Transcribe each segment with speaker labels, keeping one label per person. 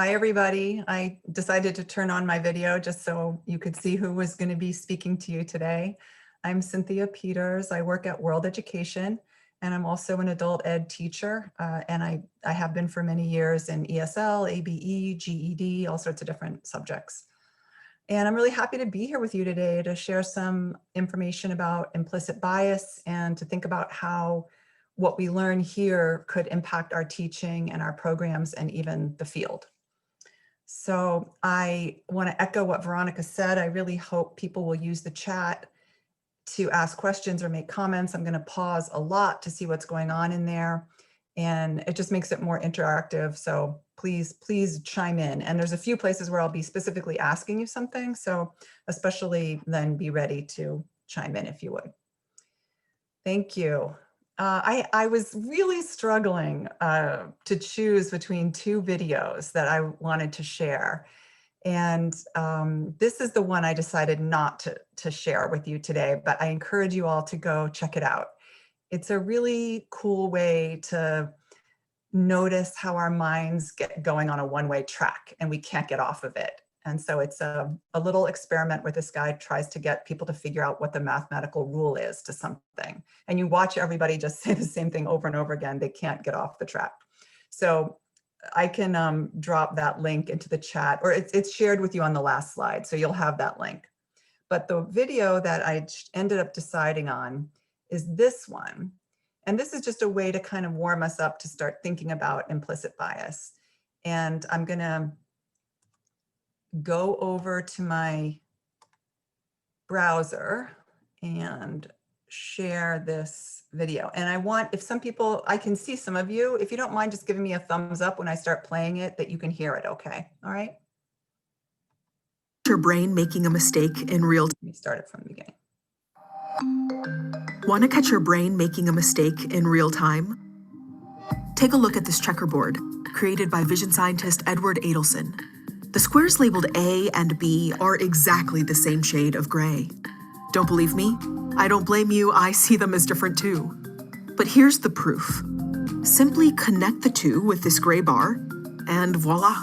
Speaker 1: Hi, everybody. I decided to turn on my video just so you could see who was going to be speaking to you today. I'm Cynthia Peters. I work at World Education, and I'm also an adult ed teacher. And I have been for many years in ESL, ABE, GED, all sorts of different subjects. And I'm really happy to be here with you today to share some information about implicit bias and to think about how what we learn here could impact our teaching and our programs and even the field. So I want to echo what Veronica said. I really hope people will use the chat to ask questions or make comments. I'm going to pause a lot to see what's going on in there. And it just makes it more interactive. So please chime in. And there's a few places where I'll be specifically asking you something. So especially then be ready to chime in if you would. Thank you. I was really struggling to choose between two videos that I wanted to share. And this is the one I decided not to share with you today, but I encourage you all to go check it out. It's a really cool way to notice how our minds get going on a one-way track and we can't get off of it. And so it's a little experiment where this guy tries to get people to figure out what the mathematical rule is to something. And you watch everybody just say the same thing over and over again. They can't get off the track. So I can drop that link into the chat, or it's shared with you on the last slide. So you'll have that link. But the video that I ended up deciding on is this one. And this is just a way to kind of warm us up to start thinking about implicit bias. And I'm going to go over to my browser and share this video. And I want, if some people, I can see some of you, if you don't mind just giving me a thumbs up when I start playing it, that you can hear it okay. All right.
Speaker 2: Your brain making a mistake in real time.
Speaker 1: Let me start it from the beginning.
Speaker 2: Want to catch your brain making a mistake in real time? Take a look at this checkerboard created by vision scientist Edward Adelson. The squares labeled A and B are exactly the same shade of gray. Don't believe me? I don't blame you, I see them as different too. But here's the proof. Simply connect the two with this gray bar, and voila.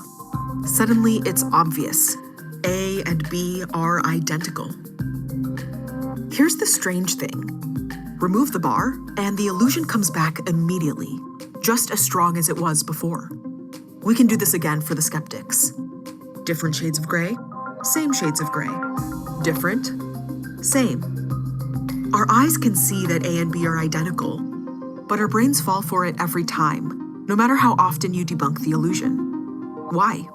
Speaker 2: Suddenly it's obvious. A and B are identical. Here's the strange thing. Remove the bar, and the illusion comes back immediately, just as strong as it was before. We can do this again for the skeptics. Different shades of gray, same shades of gray. Different, same. Our eyes can see that A and B are identical, but our brains fall for it every time, no matter how often you debunk the illusion. Why?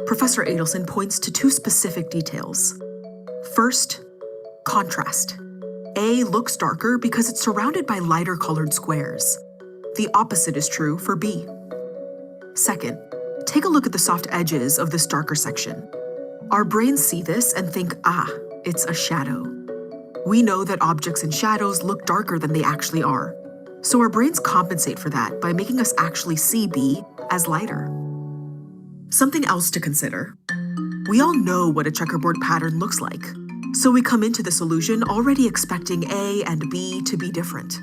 Speaker 2: Professor Adelson points to two specific details. First, contrast. A looks darker because it's surrounded by lighter colored squares. The opposite is true for B. Second, take a look at the soft edges of this darker section. Our brains see this and think, it's a shadow. We know that objects in shadows look darker than they actually are. So our brains compensate for that by making us actually see B as lighter. Something else to consider. We all know what a checkerboard pattern looks like. So we come into this illusion already expecting A and B to be different.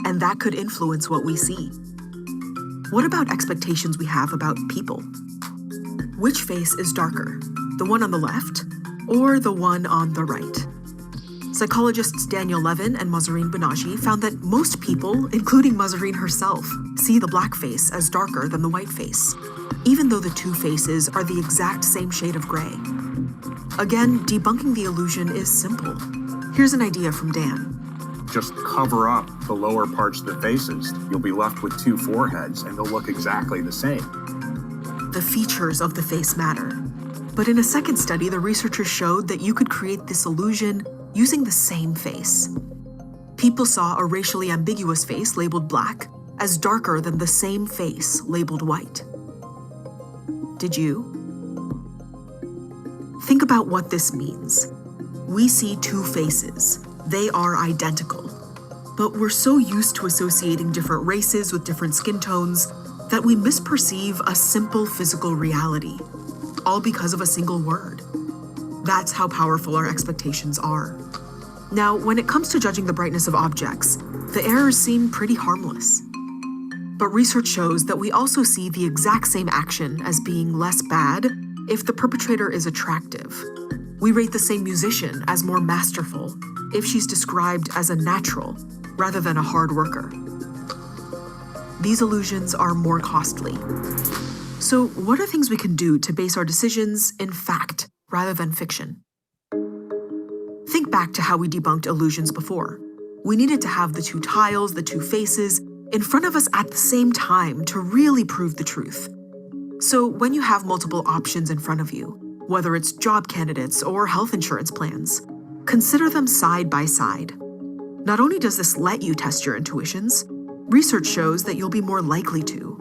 Speaker 2: And that could influence what we see. What about expectations we have about people? Which face is darker, the one on the left or the one on the right? Psychologists Daniel Levin and Mahzarin Banaji found that most people, including Mahzarin herself, see the black face as darker than the white face, even though the two faces are the exact same shade of gray. Again, debunking the illusion is simple. Here's an idea from Dan.
Speaker 3: Just cover up the lower parts of the faces. You'll be left with two foreheads and they'll look exactly the same.
Speaker 2: The features of the face matter. But in a second study, the researchers showed that you could create this illusion using the same face. People saw a racially ambiguous face labeled black as darker than the same face labeled white. Did you? Think about what this means. We see two faces. They are identical. But we're so used to associating different races with different skin tones that we misperceive a simple physical reality, all because of a single word. That's how powerful our expectations are. Now, when it comes to judging the brightness of objects, the errors seem pretty harmless. But research shows that we also see the exact same action as being less bad if the perpetrator is attractive. We rate the same musician as more masterful if she's described as a natural rather than a hard worker. These illusions are more costly. So what are things we can do to base our decisions in fact rather than fiction? Think back to how we debunked illusions before. We needed to have the two tiles, the two faces, in front of us at the same time to really prove the truth. So when you have multiple options in front of you, whether it's job candidates or health insurance plans, consider them side by side. Not only does this let you test your intuitions, research shows that you'll be more likely to.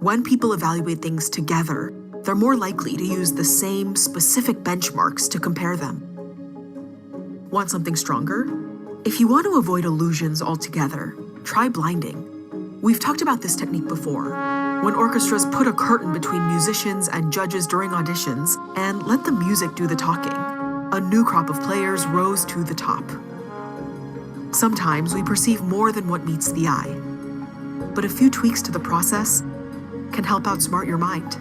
Speaker 2: When people evaluate things together, they're more likely to use the same specific benchmarks to compare them. Want something stronger? If you want to avoid illusions altogether, try blinding. We've talked about this technique before, when orchestras put a curtain between musicians and judges during auditions and let the music do the talking. A new crop of players rose to the top. Sometimes we perceive more than what meets the eye, but a few tweaks to the process can help outsmart your mind.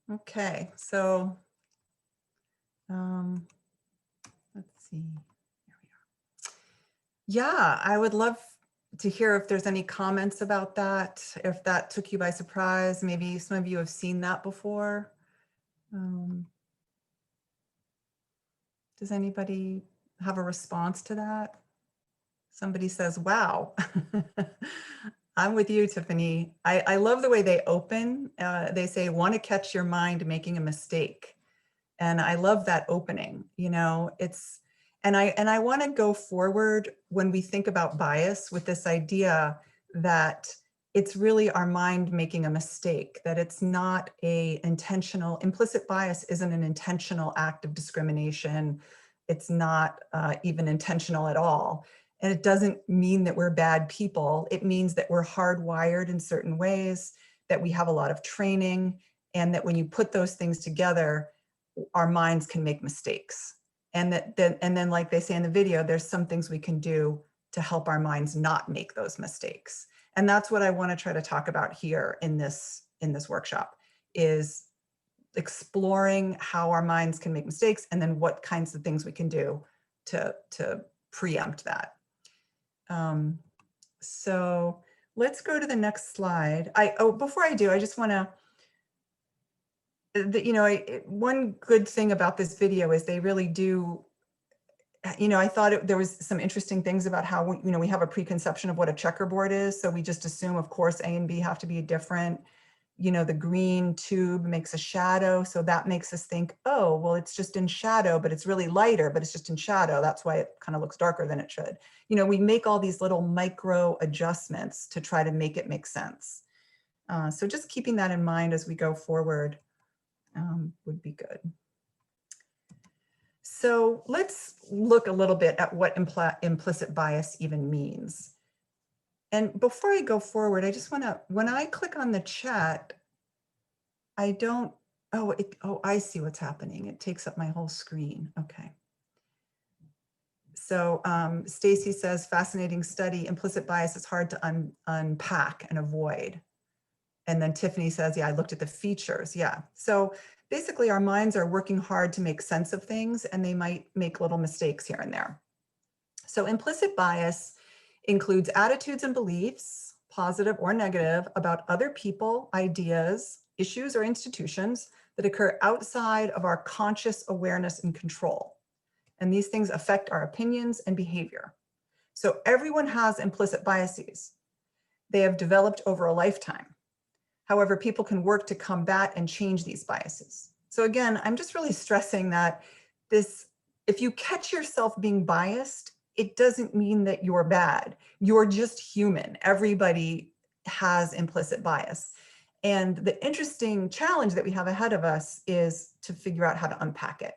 Speaker 1: Okay, so let's see. Here we are. Yeah, I would love to hear if there's any comments about that, if that took you by surprise. Maybe some of you have seen that before. Does anybody have a response to that? Somebody says, wow. I'm with you, Tiffany. I love the way they open. They say, want to catch your mind making a mistake. And I love that opening, you know, and I want to go forward when we think about bias with this idea that it's really our mind making a mistake, that it's not a intentional, implicit bias isn't an intentional act of discrimination. It's not even intentional at all. And it doesn't mean that we're bad people. It means that we're hardwired in certain ways, that we have a lot of training, and that when you put those things together, our minds can make mistakes. And then like they say in the video, there's some things we can do to help our minds not make those mistakes. And that's what I want to try to talk about here in this workshop, is exploring how our minds can make mistakes and then what kinds of things we can do to preempt that. So let's go to the next slide. Before I do, I just want to, one good thing about this video is they really do, I thought there was some interesting things about how we have a preconception of what a checkerboard is. So we just assume, of course, A and B have to be different. The green tube makes a shadow. So that makes us think, oh, well, it's just in shadow, but it's really lighter, but it's just in shadow. That's why it kind of looks darker than it should. We make all these little micro adjustments to try to make it make sense. So just keeping that in mind as we go forward would be good. So let's look a little bit at what implicit bias even means. And before I go forward, I just want to, when I click on the chat, I don't, I see what's happening. It takes up my whole screen. Okay. So Stacy says, fascinating study, implicit bias is hard to unpack and avoid. And then Tiffany says, yeah, I looked at the features. Yeah. So basically our minds are working hard to make sense of things, and they might make little mistakes here and there. So implicit bias includes attitudes and beliefs, positive or negative, about other people, ideas, issues, or institutions that occur outside of our conscious awareness and control. And these things affect our opinions and behavior. So everyone has implicit biases. They have developed over a lifetime. However, people can work to combat and change these biases. So again, I'm just really stressing that if you catch yourself being biased, it doesn't mean that you're bad. You're just human. Everybody has implicit bias. And the interesting challenge that we have ahead of us is to figure out how to unpack it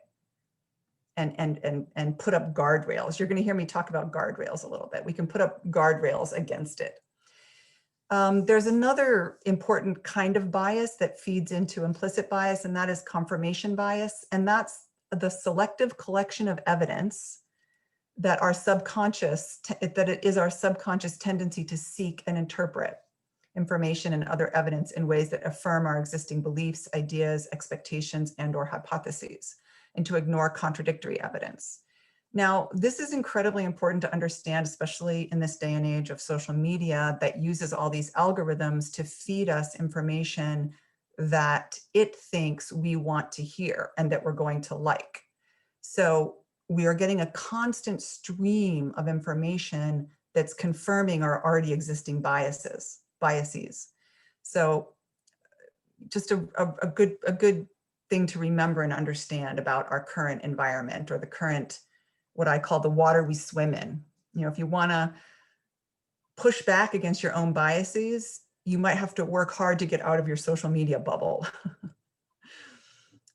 Speaker 1: and put up guardrails. You're going to hear me talk about guardrails a little bit. We can put up guardrails against it. There's another important kind of bias that feeds into implicit bias, and that is confirmation bias. And that's the selective collection of evidence that our subconscious, that it is our subconscious tendency to seek and interpret information and other evidence in ways that affirm our existing beliefs, ideas, expectations, and/or hypotheses, and to ignore contradictory evidence. Now, this is incredibly important to understand, especially in this day and age of social media that uses all these algorithms to feed us information that it thinks we want to hear and that we're going to like. So we are getting a constant stream of information that's confirming our already existing biases. So just a good thing to remember and understand about our current environment, or the current, what I call the water we swim in. You know, if you want to push back against your own biases, you might have to work hard to get out of your social media bubble.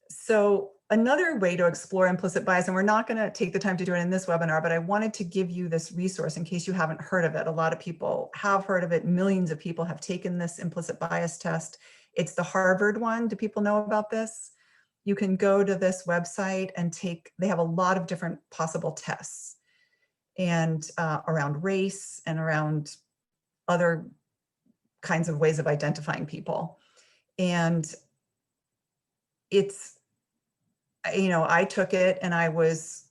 Speaker 1: So another way to explore implicit bias, and we're not going to take the time to do it in this webinar, but I wanted to give you this resource in case you haven't heard of it. A lot of people have heard of it. Millions of people have taken this implicit bias test. It's the Harvard one. Do people know about this? You can go to this website and they have a lot of different possible tests, and around race and around other kinds of ways of identifying people. And it's, you know, I took it and I was,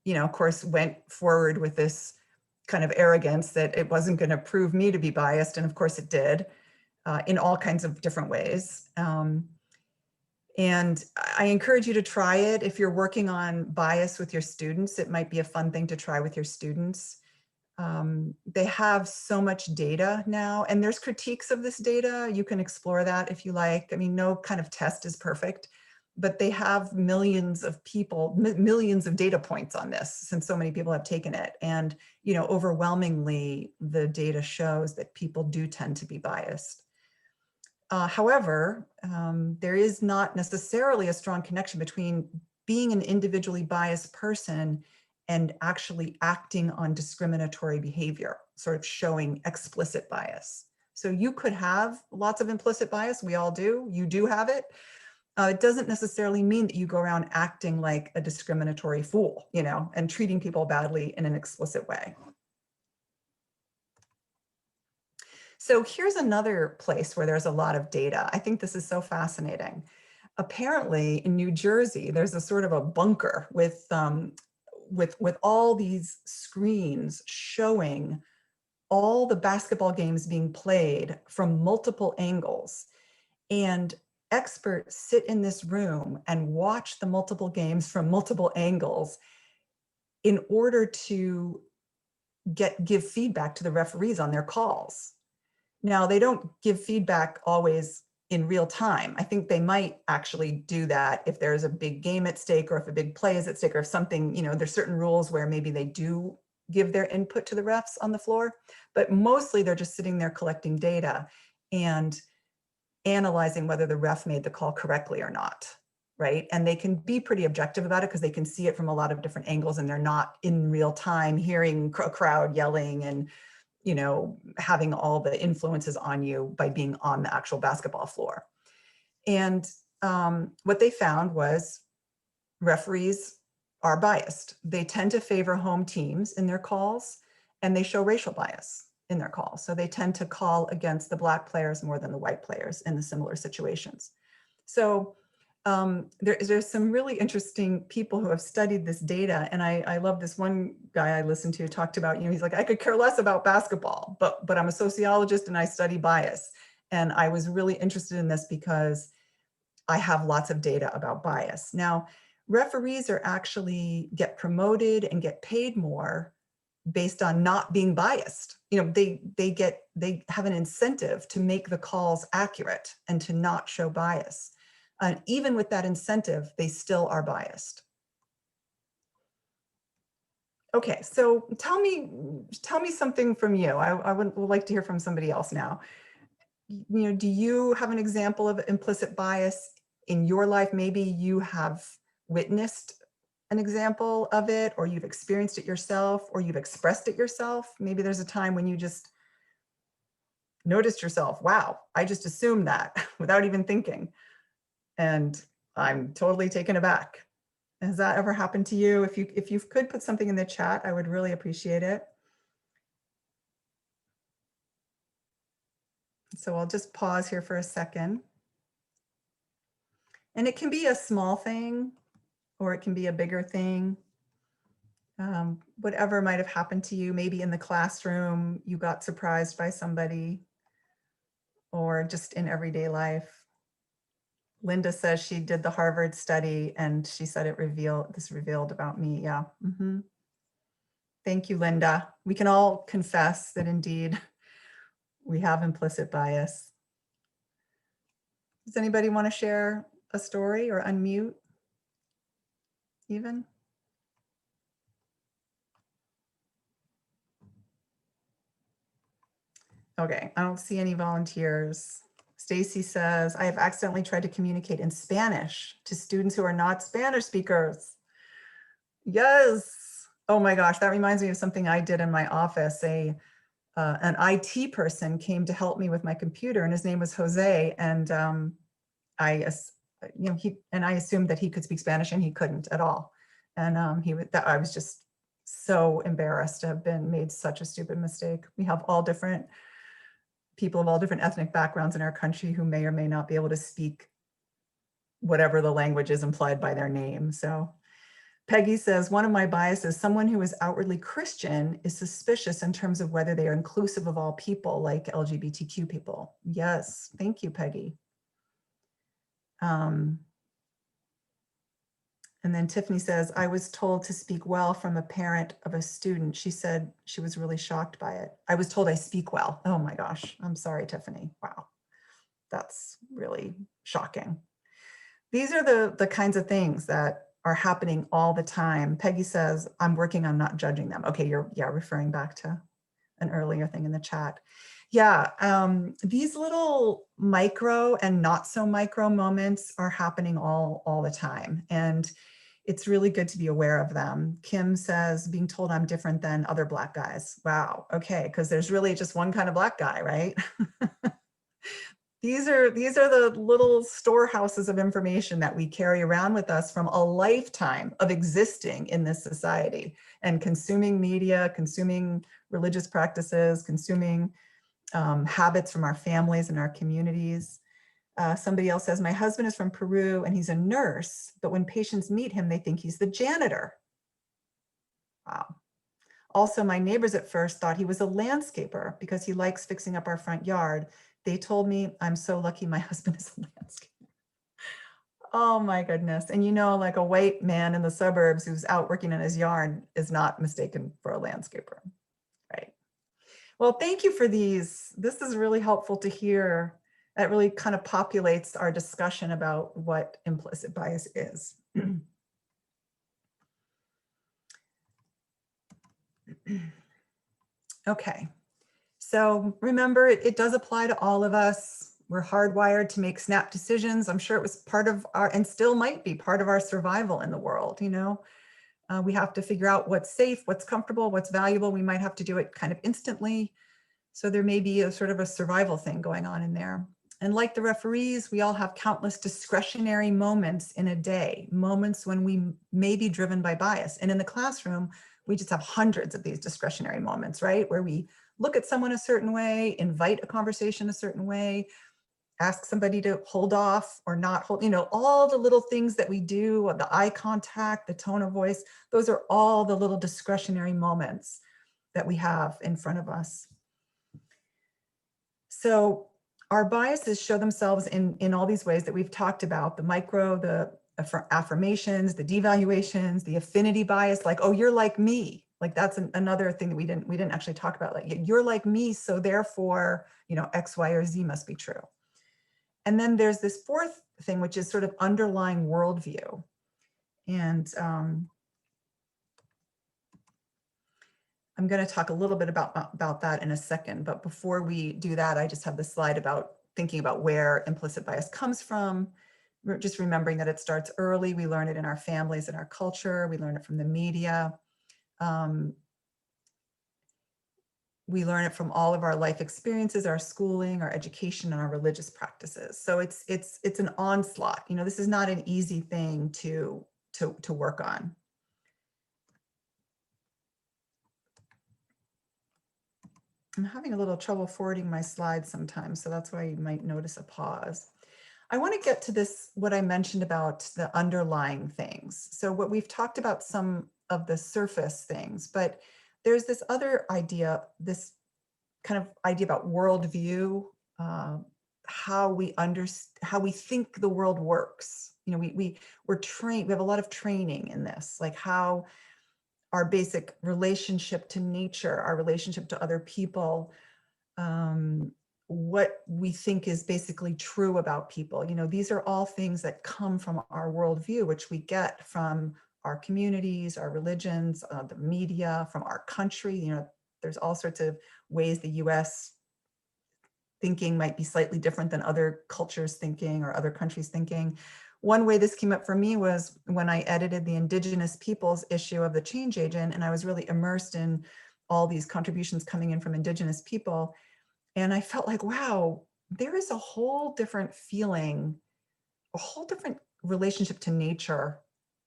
Speaker 1: you know, of course, went forward with this kind of arrogance that it wasn't going to prove me to be biased. And of course it did, in all kinds of different ways. And I encourage you to try it. If you're working on bias with your students, it might be a fun thing to try with your students. They have so much data now, and there's critiques of this data. You can explore that if you like. I mean, no kind of test is perfect, but they have millions of people, millions of data points on this, since so many people have taken it. And, you know, overwhelmingly, the data shows that people do tend to be biased. However, there is not necessarily a strong connection between being an individually biased person and actually acting on discriminatory behavior, sort of showing explicit bias. So you could have lots of implicit bias. We all do. You do have it. It doesn't necessarily mean that you go around acting like a discriminatory fool, you know, and treating people badly in an explicit way. So here's another place where there's a lot of data. I think this is so fascinating. Apparently in New Jersey, there's a sort of a bunker with all these screens showing all the basketball games being played from multiple angles. And experts sit in this room and watch the multiple games from multiple angles in order to give feedback to the referees on their calls. Now, they don't give feedback always in real time. I think they might actually do that if there's a big game at stake, or if a big play is at stake, or if something, you know, there's certain rules where maybe they do give their input to the refs on the floor, but mostly they're just sitting there collecting data and analyzing whether the ref made the call correctly or not, right? And they can be pretty objective about it because they can see it from a lot of different angles, and they're not in real time hearing a crowd yelling and, you know, having all the influences on you by being on the actual basketball floor. And what they found was referees are biased. They tend to favor home teams in their calls, and they show racial bias in their calls. So they tend to call against the Black players more than the white players in the similar situations. So there's some really interesting people who have studied this data. And I love this one guy I listened to talked about, you know, he's like, I could care less about basketball, but I'm a sociologist and I study bias. And I was really interested in this because I have lots of data about bias. Now, referees are actually get promoted and get paid more based on not being biased. You know, they have an incentive to make the calls accurate and to not show bias. And even with that incentive, they still are biased. Okay, so tell me something from you. I would like to hear from somebody else now. You know, do you have an example of implicit bias in your life? Maybe you have witnessed an example of it, or you've experienced it yourself, or you've expressed it yourself. Maybe there's a time when you just noticed yourself, wow, I just assumed that without even thinking. And I'm totally taken aback. Has that ever happened to you? If you could put something in the chat, I would really appreciate it. So I'll just pause here for a second. And it can be a small thing, or it can be a bigger thing. Whatever might have happened to you, maybe in the classroom, you got surprised by somebody, or just in everyday life. Linda says she did the Harvard study and she said this revealed about me. Yeah. Thank you, Linda. We can all confess that indeed we have implicit bias. Does anybody want to share a story or unmute even? Okay, I don't see any volunteers. Stacy says, I have accidentally tried to communicate in Spanish to students who are not Spanish speakers. Yes. Oh my gosh, that reminds me of something I did in my office. An IT person came to help me with my computer, and his name was Jose. And I assumed that he could speak Spanish, and he couldn't at all. And I was just so embarrassed to have made such a stupid mistake. We have people of all different ethnic backgrounds in our country who may or may not be able to speak whatever the language is implied by their name. So Peggy says, one of my biases, someone who is outwardly Christian is suspicious in terms of whether they are inclusive of all people, like LGBTQ people. Yes, thank you, Peggy. And then Tiffany says, I was told to speak well from a parent of a student. She said she was really shocked by it. I was told I speak well. Oh my gosh, I'm sorry, Tiffany. Wow, that's really shocking. These are the kinds of things that are happening all the time. Peggy says, I'm working on not judging them. Okay, you're referring back to an earlier thing in the chat. Yeah, these little micro and not so micro moments are happening all the time. And it's really good to be aware of them. Kim says, being told I'm different than other Black guys. Wow, okay, because there's really just one kind of Black guy, right? These are the little storehouses of information that we carry around with us from a lifetime of existing in this society and consuming media, consuming religious practices, consuming habits from our families and our communities. Somebody else says, my husband is from Peru and he's a nurse, but when patients meet him, they think he's the janitor. Wow. Also, my neighbors at first thought he was a landscaper because he likes fixing up our front yard. They told me, I'm so lucky my husband is a landscaper. Oh my goodness. And like a white man in the suburbs who's out working in his yard is not mistaken for a landscaper, right? Well, thank you for these. This is really helpful to hear. That really kind of populates our discussion about what implicit bias is. Okay, so remember, it does apply to all of us. We're hardwired to make snap decisions. I'm sure it was part of and still might be part of our survival in the world. We have to figure out what's safe, what's comfortable, what's valuable. We might have to do it kind of instantly. So there may be a sort of a survival thing going on in there. And like the referees, we all have countless discretionary moments in a day, moments when we may be driven by bias. And in the classroom, we just have hundreds of these discretionary moments, right? Where we look at someone a certain way, invite a conversation a certain way, ask somebody to hold off or not hold, all the little things that we do, the eye contact, the tone of voice, those are all the little discretionary moments that we have in front of us. So our biases show themselves in all these ways that we've talked about, the micro, the affirmations, the devaluations, the affinity bias, like, oh, you're like me. Like that's another thing that we didn't actually talk about, like you're like me, so therefore, X, Y, or Z must be true. And then there's this fourth thing, which is sort of underlying worldview. And I'm going to talk a little bit about that in a second, but before we do that, I just have this slide about thinking about where implicit bias comes from. We're just remembering that it starts early. We learn it in our families, in our culture. We learn it from the media. we learn it from all of our life experiences, our schooling, our education, and our religious practices. So it's an onslaught. You know, this is not an easy thing to work on. I'm having a little trouble forwarding my slides sometimes, so that's why you might notice a pause. I want to get to this, what I mentioned about the underlying things. So what we've talked about some of the surface things, but there's this other idea, this kind of idea about worldview, how we think the world works. You know, we're trained, we have a lot of training in this, like how our basic relationship to nature, our relationship to other people, what we think is basically true about people. You know, these are all things that come from our worldview, which we get from our communities, our religions, the media, from our country. You know, there's all sorts of ways the US thinking might be slightly different than other cultures thinking or other countries thinking. One way this came up for me was when I edited the Indigenous peoples issue of the Change Agent, and I was really immersed in all these contributions coming in from Indigenous people. And I felt like, wow, there is a whole different feeling, a whole different relationship to nature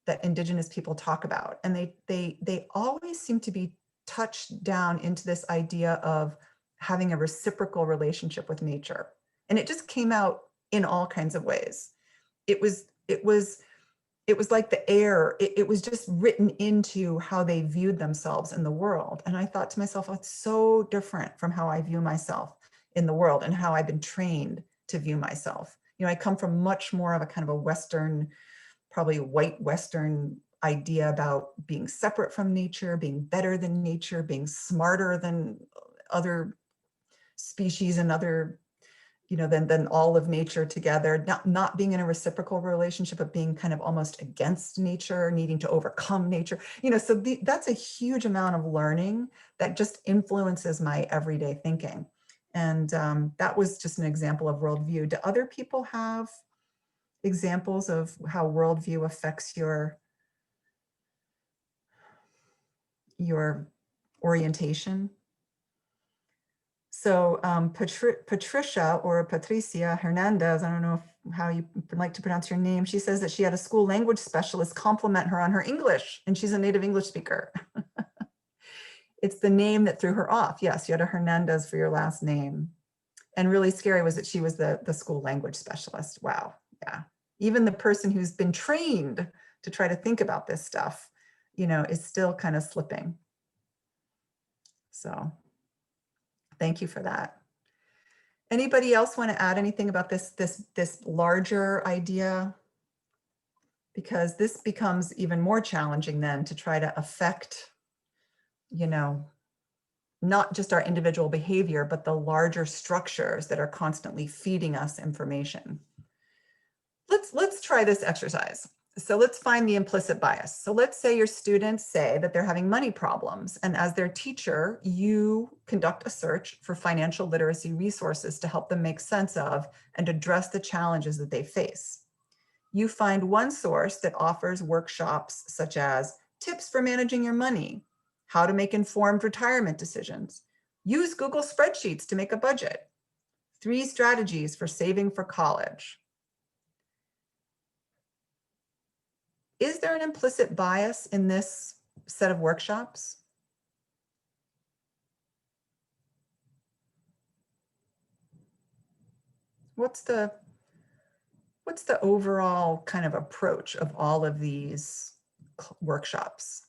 Speaker 1: that Indigenous people talk about. And they always seem to be touched down into this idea of having a reciprocal relationship with nature. And it just came out in all kinds of ways. It was like the air, it was just written into how they viewed themselves in the world. And I thought to myself, oh, it's so different from how I view myself in the world and how I've been trained to view myself. You know, I come from much more of a kind of a Western, probably white Western idea about being separate from nature, being better than nature, being smarter than other species and other, you know, than all of nature together, not being in a reciprocal relationship, but being kind of almost against nature, needing to overcome nature. You know, so that's a huge amount of learning that just influences my everyday thinking. And that was just an example of worldview. Do other people have examples of how worldview affects your orientation? So Patricia or Patricia Hernandez, I don't know how you like to pronounce your name. She says that she had a school language specialist compliment her on her English, and she's a native English speaker. It's the name that threw her off. Yes, you had a Hernandez for your last name. And really scary was that she was the school language specialist. Wow, yeah. Even the person who's been trained to try to think about this stuff, you know, is still kind of slipping. So thank you for that. Anybody else want to add anything about this larger idea? Because this becomes even more challenging then to try to affect, you know, not just our individual behavior, but the larger structures that are constantly feeding us information. Let's try this exercise. So let's find the implicit bias. So let's say your students say that they're having money problems, and as their teacher, you conduct a search for financial literacy resources to help them make sense of and address the challenges that they face. You find one source that offers workshops such as tips for managing your money, how to make informed retirement decisions, use Google spreadsheets to make a budget, 3 strategies for saving for college. Is there an implicit bias in this set of workshops? What's the overall kind of approach of all of these workshops?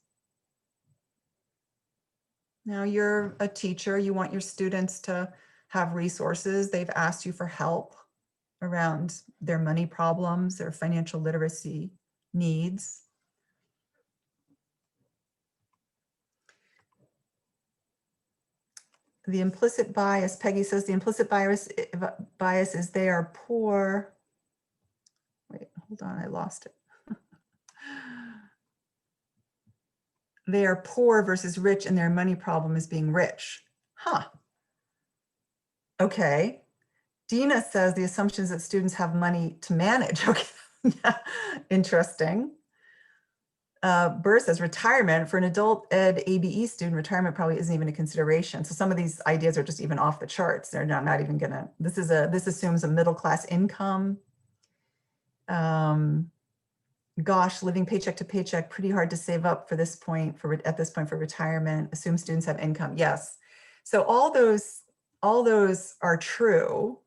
Speaker 1: Now you're a teacher, you want your students to have resources. They've asked you for help around their money problems, their financial literacy needs. The implicit bias, Peggy says the implicit bias is they are poor. Wait, hold on, I lost it. They are poor versus rich and their money problem is being rich. Huh. Okay. Dina says the assumption is that students have money to manage. Okay. Interesting. Burr says retirement for an adult ed ABE student, retirement probably isn't even a consideration. So some of these ideas are just even off the charts. They're not even gonna, this assumes a middle-class income. Gosh, living paycheck to paycheck, pretty hard to save up for this point, at this point for retirement. Assume students have income. Yes. So all those are true.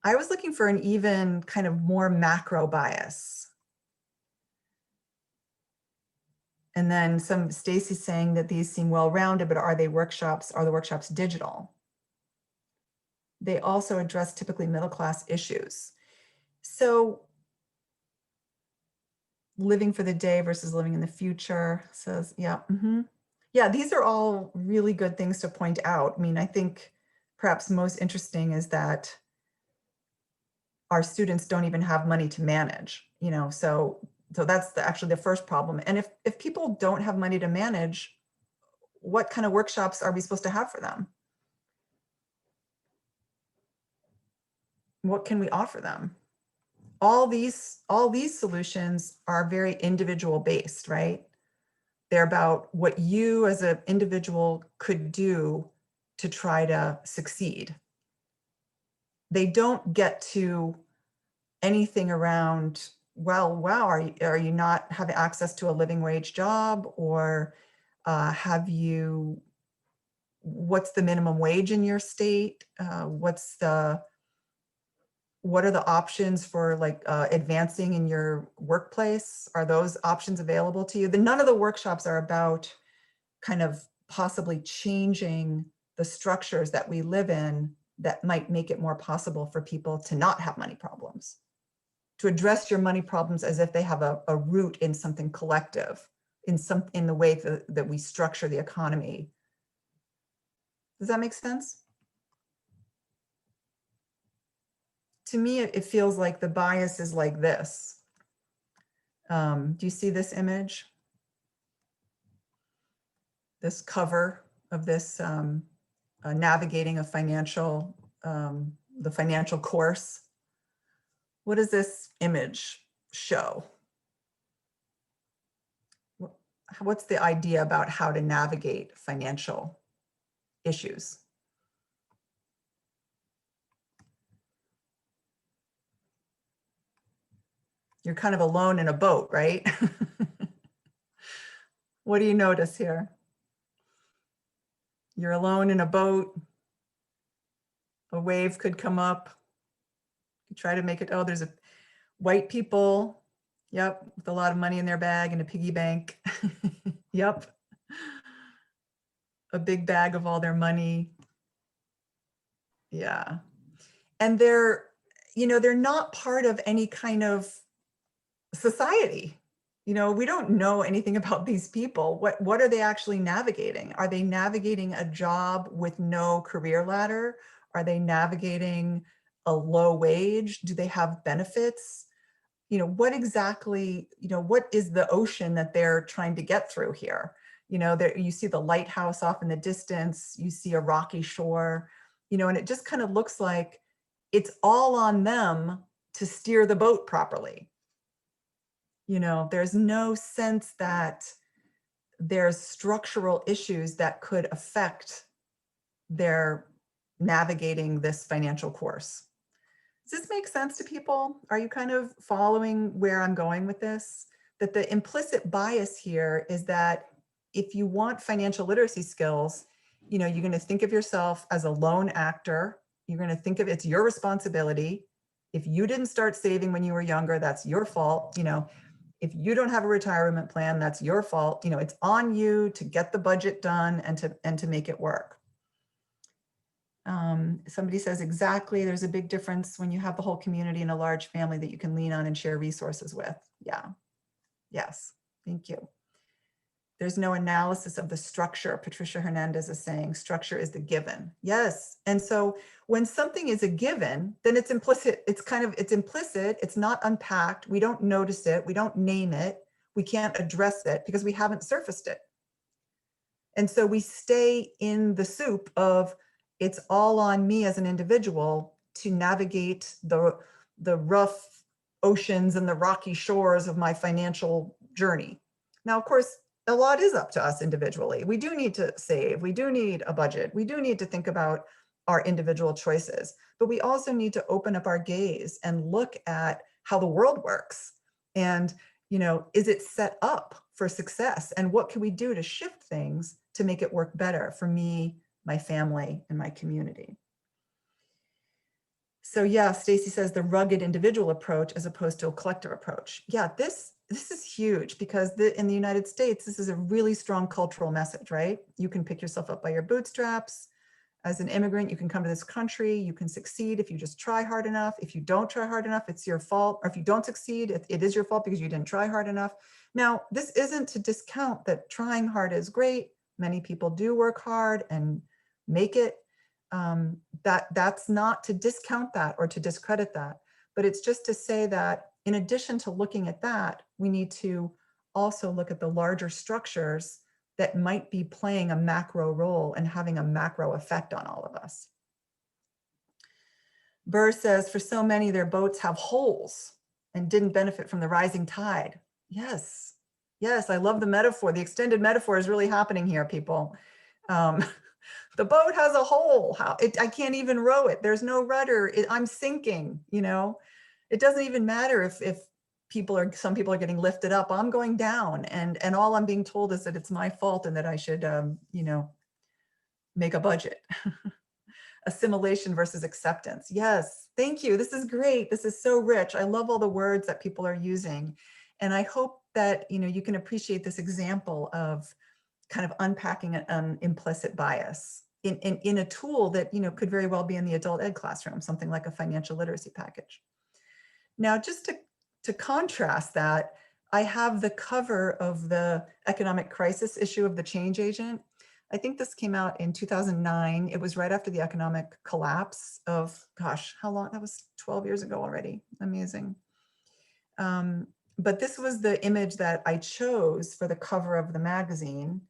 Speaker 1: I was looking for an even kind of more macro bias. And then Stacy's saying that these seem well-rounded, but are the workshops digital? They also address typically middle-class issues. So living for the day versus living in the future says, yeah. Yeah, these are all really good things to point out. I mean, I think perhaps most interesting is that our students don't even have money to manage, so that's actually the first problem. And if people don't have money to manage, what kind of workshops are we supposed to have for them? What can we offer them? All these solutions are very individual based, right? They're about what you as an individual could do to try to succeed. They don't get to anything around, well, wow, are you not having access to a living wage job, or what's the minimum wage in your state? What are the options for advancing in your workplace? Are those options available to you? None of the workshops are about kind of possibly changing the structures that we live in that might make it more possible for people to not have money problems, to address your money problems as if they have a root in something collective, in the way that we structure the economy. Does that make sense? To me, it feels like the bias is like this. Do you see this image? This cover of this navigating a financial, the financial course. What does this image show? What's the idea about how to navigate financial issues? You're kind of alone in a boat, right? What do you notice here? You're alone in a boat. A wave could come up. You try to make it, oh, there's white people, yep, with a lot of money in their bag and a piggy bank. Yep. A big bag of all their money. Yeah. And they're not part of any kind of society. We don't know anything about these people. What are they actually navigating? Are they navigating a job with no career ladder? Are they navigating a low wage? Do they have benefits? What exactly, what is the ocean that they're trying to get through here? You see the lighthouse off in the distance, you see a rocky shore, and it just kind of looks like it's all on them to steer the boat properly. There's no sense that there's structural issues that could affect their navigating this financial course. Does this make sense to people? Are you kind of following where I'm going with this? That the implicit bias here is that if you want financial literacy skills, you're going to think of yourself as a lone actor. You're going to think of it's your responsibility. If you didn't start saving when you were younger, that's your fault. If you don't have a retirement plan, that's your fault. It's on you to get the budget done and to make it work. Somebody says, exactly, there's a big difference when you have the whole community and a large family that you can lean on and share resources with. Yeah, yes, thank you. There's no analysis of the structure. Patricia Hernandez is saying structure is the given. Yes, and so when something is a given, then it's implicit. It's implicit, it's not unpacked. We don't notice it, we don't name it, we can't address it because we haven't surfaced it. And so we stay in the soup of, it's all on me as an individual to navigate the rough oceans and the rocky shores of my financial journey. Now, of course, a lot is up to us individually. We do need to save. We do need a budget. We do need to think about our individual choices, but we also need to open up our gaze and look at how the world works. And, is it set up for success? And what can we do to shift things to make it work better for me, my family, and my community? So yeah, Stacy says the rugged individual approach as opposed to a collective approach. Yeah, this is huge because in the United States, this is a really strong cultural message, right? You can pick yourself up by your bootstraps. As an immigrant, you can come to this country, you can succeed if you just try hard enough. If you don't try hard enough, it's your fault. Or if you don't succeed, it is your fault because you didn't try hard enough. Now, this isn't to discount that trying hard is great. Many people do work hard and make it. That's not to discount that or to discredit that, but it's just to say that in addition to looking at that, we need to also look at the larger structures that might be playing a macro role and having a macro effect on all of us. Burr says, for so many, their boats have holes and didn't benefit from the rising tide. Yes, yes, I love the metaphor. The extended metaphor is really happening here, people. The boat has a hole. I can't even row it. There's no rudder. I'm sinking, It doesn't even matter if some people are getting lifted up. I'm going down, and all I'm being told is that it's my fault and that I should, make a budget. Assimilation versus acceptance. Yes, thank you. This is great. This is so rich. I love all the words that people are using, and I hope that you can appreciate this example of kind of unpacking an implicit bias in a tool that could very well be in the adult ed classroom, something like a financial literacy package. Now, just to contrast that, I have the cover of the economic crisis issue of the Change Agent. I think this came out in 2009. It was right after the economic collapse of, gosh, how long? That was 12 years ago already. Amazing. But this was the image that I chose for the cover of the magazine,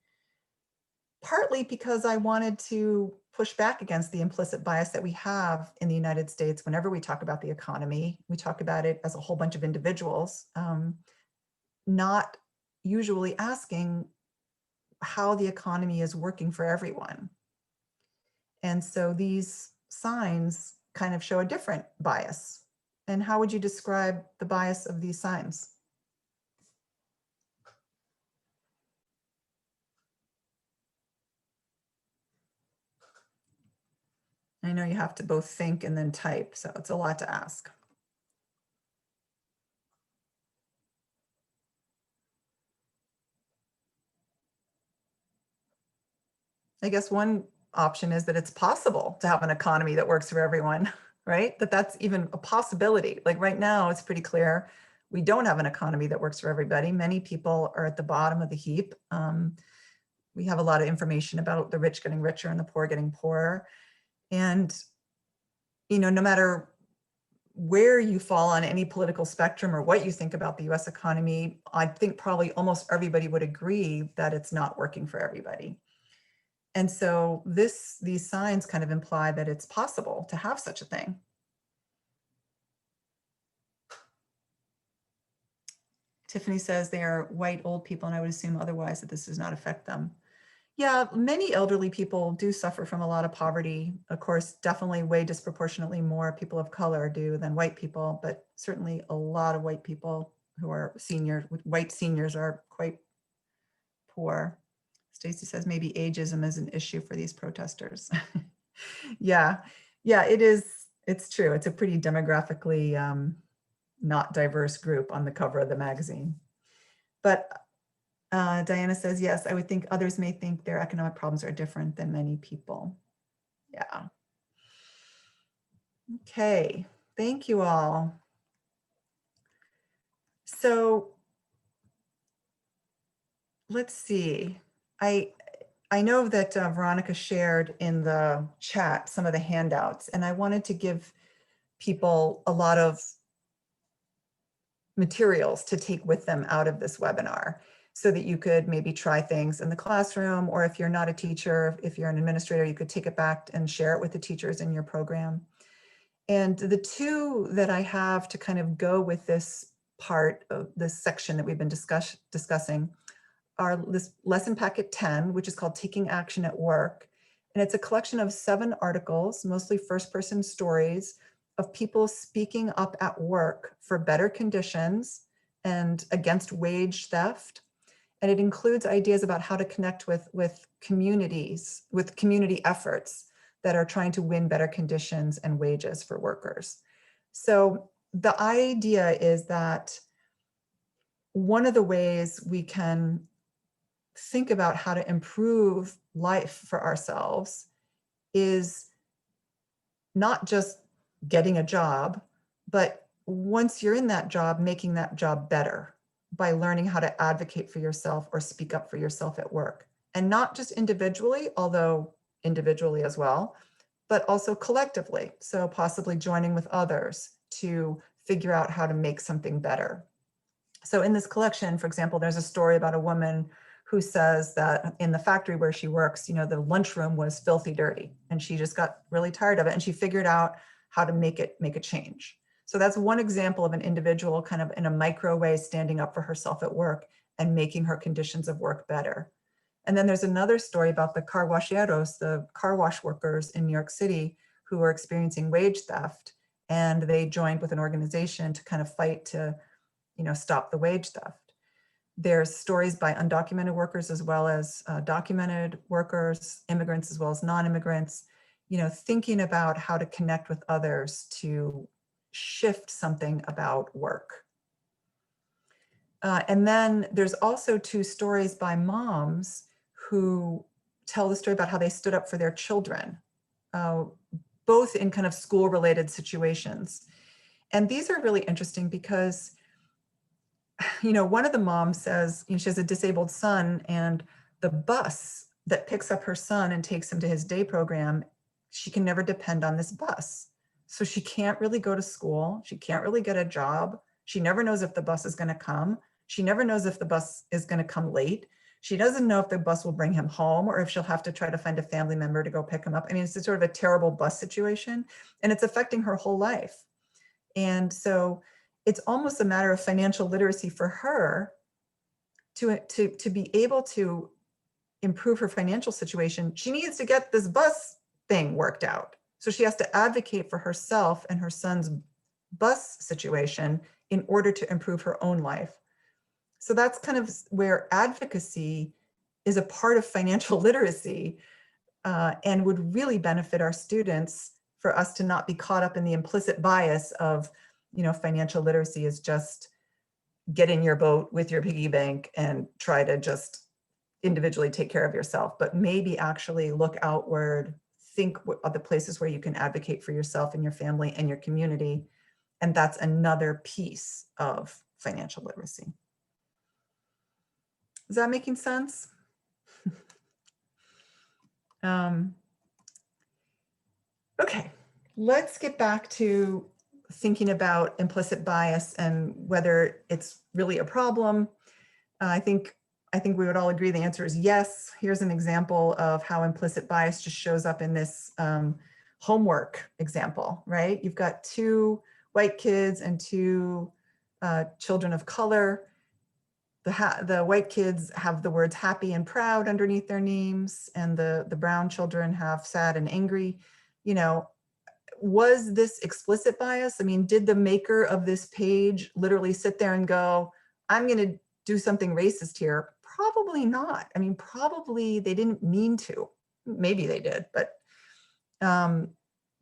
Speaker 1: partly because I wanted to push back against the implicit bias that we have in the United States. Whenever we talk about the economy, we talk about it as a whole bunch of individuals, not usually asking how the economy is working for everyone. And so these signs kind of show a different bias. And how would you describe the bias of these signs? I know you have to both think and then type, so it's a lot to ask. I guess one option is that it's possible to have an economy that works for everyone, right? That's even a possibility. Like right now, it's pretty clear we don't have an economy that works for everybody. Many people are at the bottom of the heap. We have a lot of information about the rich getting richer and the poor getting poorer. And, no matter where you fall on any political spectrum or what you think about the US economy, I think probably almost everybody would agree that it's not working for everybody. And so these signs kind of imply that it's possible to have such a thing. Tiffany says they are white old people, and I would assume otherwise that this does not affect them. Yeah, many elderly people do suffer from a lot of poverty. Of course, definitely way disproportionately more people of color do than white people, but certainly a lot of white people who are white seniors are quite poor. Stacy says maybe ageism is an issue for these protesters. Yeah, it is. It's true. It's a pretty demographically not diverse group on the cover of the magazine. But Diana says, yes, I would think others may think their economic problems are different than many people. Yeah. Okay, thank you all. So let's see. I know that Veronica shared in the chat some of the handouts, and I wanted to give people a lot of materials to take with them out of this webinar so that you could maybe try things in the classroom, or if you're not a teacher, if you're an administrator, you could take it back and share it with the teachers in your program. And the two that I have to kind of go with this part of this section that we've been discussing this lesson packet 10, which is called Taking Action at Work. And it's a collection of 7 articles, mostly first-person stories of people speaking up at work for better conditions and against wage theft. And it includes ideas about how to connect with communities, with community efforts that are trying to win better conditions and wages for workers. So the idea is that one of the ways we can think about how to improve life for ourselves is not just getting a job, but once you're in that job, making that job better by learning how to advocate for yourself or speak up for yourself at work. And not just individually, although individually as well, but also collectively. So possibly joining with others to figure out how to make something better. So in this collection, for example, there's a story about a woman who says that in the factory where she works, the lunchroom was filthy dirty, and she just got really tired of it, and she figured out how to make a change. So that's one example of an individual kind of in a micro way standing up for herself at work and making her conditions of work better. And then there's another story about the car washeros, the car wash workers in New York City who were experiencing wage theft, and they joined with an organization to kind of fight to, stop the wage theft. There's stories by undocumented workers as well as documented workers, immigrants as well as non-immigrants, thinking about how to connect with others to shift something about work. And then there's also 2 stories by moms who tell the story about how they stood up for their children, both in kind of school-related situations. And these are really interesting because one of the moms says, she has a disabled son, and the bus that picks up her son and takes him to his day program, she can never depend on this bus. So she can't really go to school. She can't really get a job. She never knows if the bus is going to come. She never knows if the bus is going to come late. She doesn't know if the bus will bring him home or if she'll have to try to find a family member to go pick him up. I mean, it's sort of a terrible bus situation, and it's affecting her whole life. And so it's almost a matter of financial literacy for her to be able to improve her financial situation. She needs to get this bus thing worked out. So she has to advocate for herself and her son's bus situation in order to improve her own life. So that's kind of where advocacy is a part of financial literacy, and would really benefit our students for us to not be caught up in the implicit bias of, financial literacy is just get in your boat with your piggy bank and try to just individually take care of yourself, but maybe actually look outward, think of the places where you can advocate for yourself and your family and your community. And that's another piece of financial literacy. Is that making sense? Okay, let's get back to thinking about implicit bias and whether it's really a problem. I think we would all agree the answer is yes. Here's an example of how implicit bias just shows up in this homework example, right? You've got 2 white kids and 2 children of color. The white kids have the words happy and proud underneath their names, and the brown children have sad and angry. Was this explicit bias? I mean, did the maker of this page literally sit there and go, I'm going to do something racist here? Probably not. I mean, probably they didn't mean to. Maybe they did, but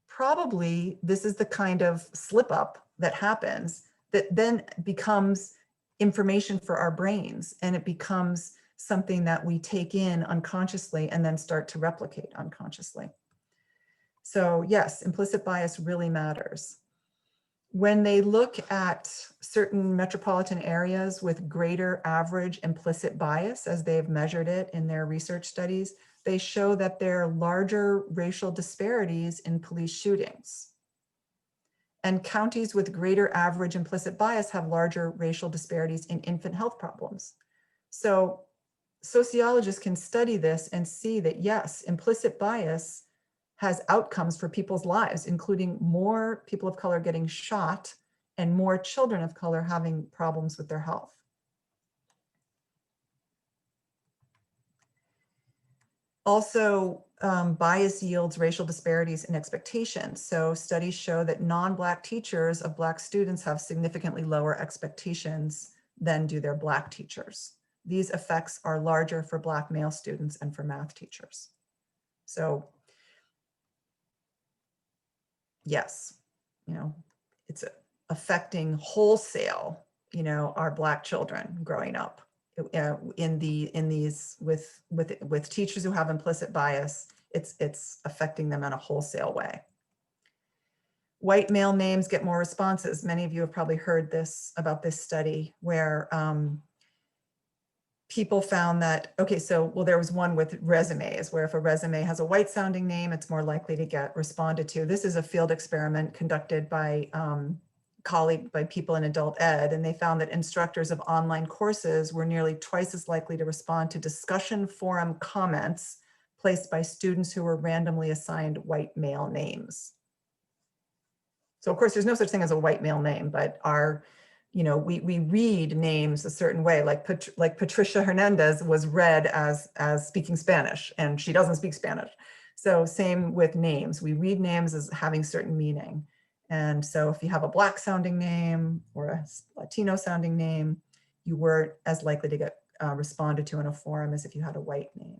Speaker 1: probably this is the kind of slip up that happens that then becomes information for our brains, and it becomes something that we take in unconsciously and then start to replicate unconsciously. So yes, implicit bias really matters. When they look at certain metropolitan areas with greater average implicit bias, as they've measured it in their research studies, they show that there are larger racial disparities in police shootings. And counties with greater average implicit bias have larger racial disparities in infant health problems. So sociologists can study this and see that yes, implicit bias has outcomes for people's lives, including more people of color getting shot and more children of color having problems with their health. Also, bias yields racial disparities in expectations. So studies show that non-Black teachers of Black students have significantly lower expectations than do their Black teachers. These effects are larger for Black male students and for math teachers. So yes, it's affecting wholesale, our Black children growing up in these with teachers who have implicit bias. It's affecting them in a wholesale way. White male names get more responses. Many of you have probably heard about this study where people found that, okay, well, there was one with resumes where if a resume has a white sounding name, it's more likely to get responded to. This is a field experiment conducted by people in adult ed, and they found that instructors of online courses were nearly twice as likely to respond to discussion forum comments placed by students who were randomly assigned white male names. So of course, there's no such thing as a white male name, but we read names a certain way, like Patricia Hernandez was read as speaking Spanish, and she doesn't speak Spanish. So same with names. We read names as having certain meaning. And so if you have a Black sounding name or a Latino sounding name, you weren't as likely to get responded to in a forum as if you had a white name.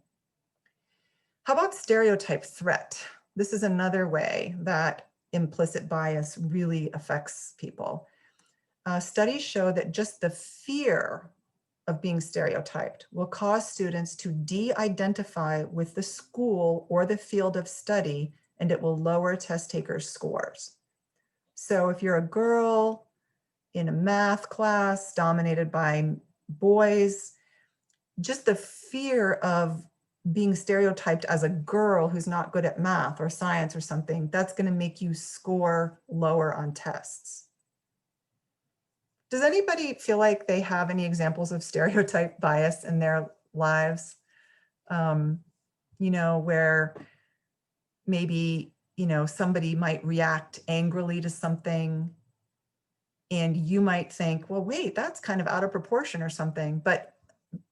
Speaker 1: How about stereotype threat? This is another way that implicit bias really affects people. Studies show that just the fear of being stereotyped will cause students to de-identify with the school or the field of study, and it will lower test takers' scores. So if you're a girl in a math class dominated by boys, just the fear of being stereotyped as a girl who's not good at math or science or something, that's going to make you score lower on tests. Does anybody feel like they have any examples of stereotype bias in their lives? Where maybe, somebody might react angrily to something and you might think, well, wait, that's kind of out of proportion or something. But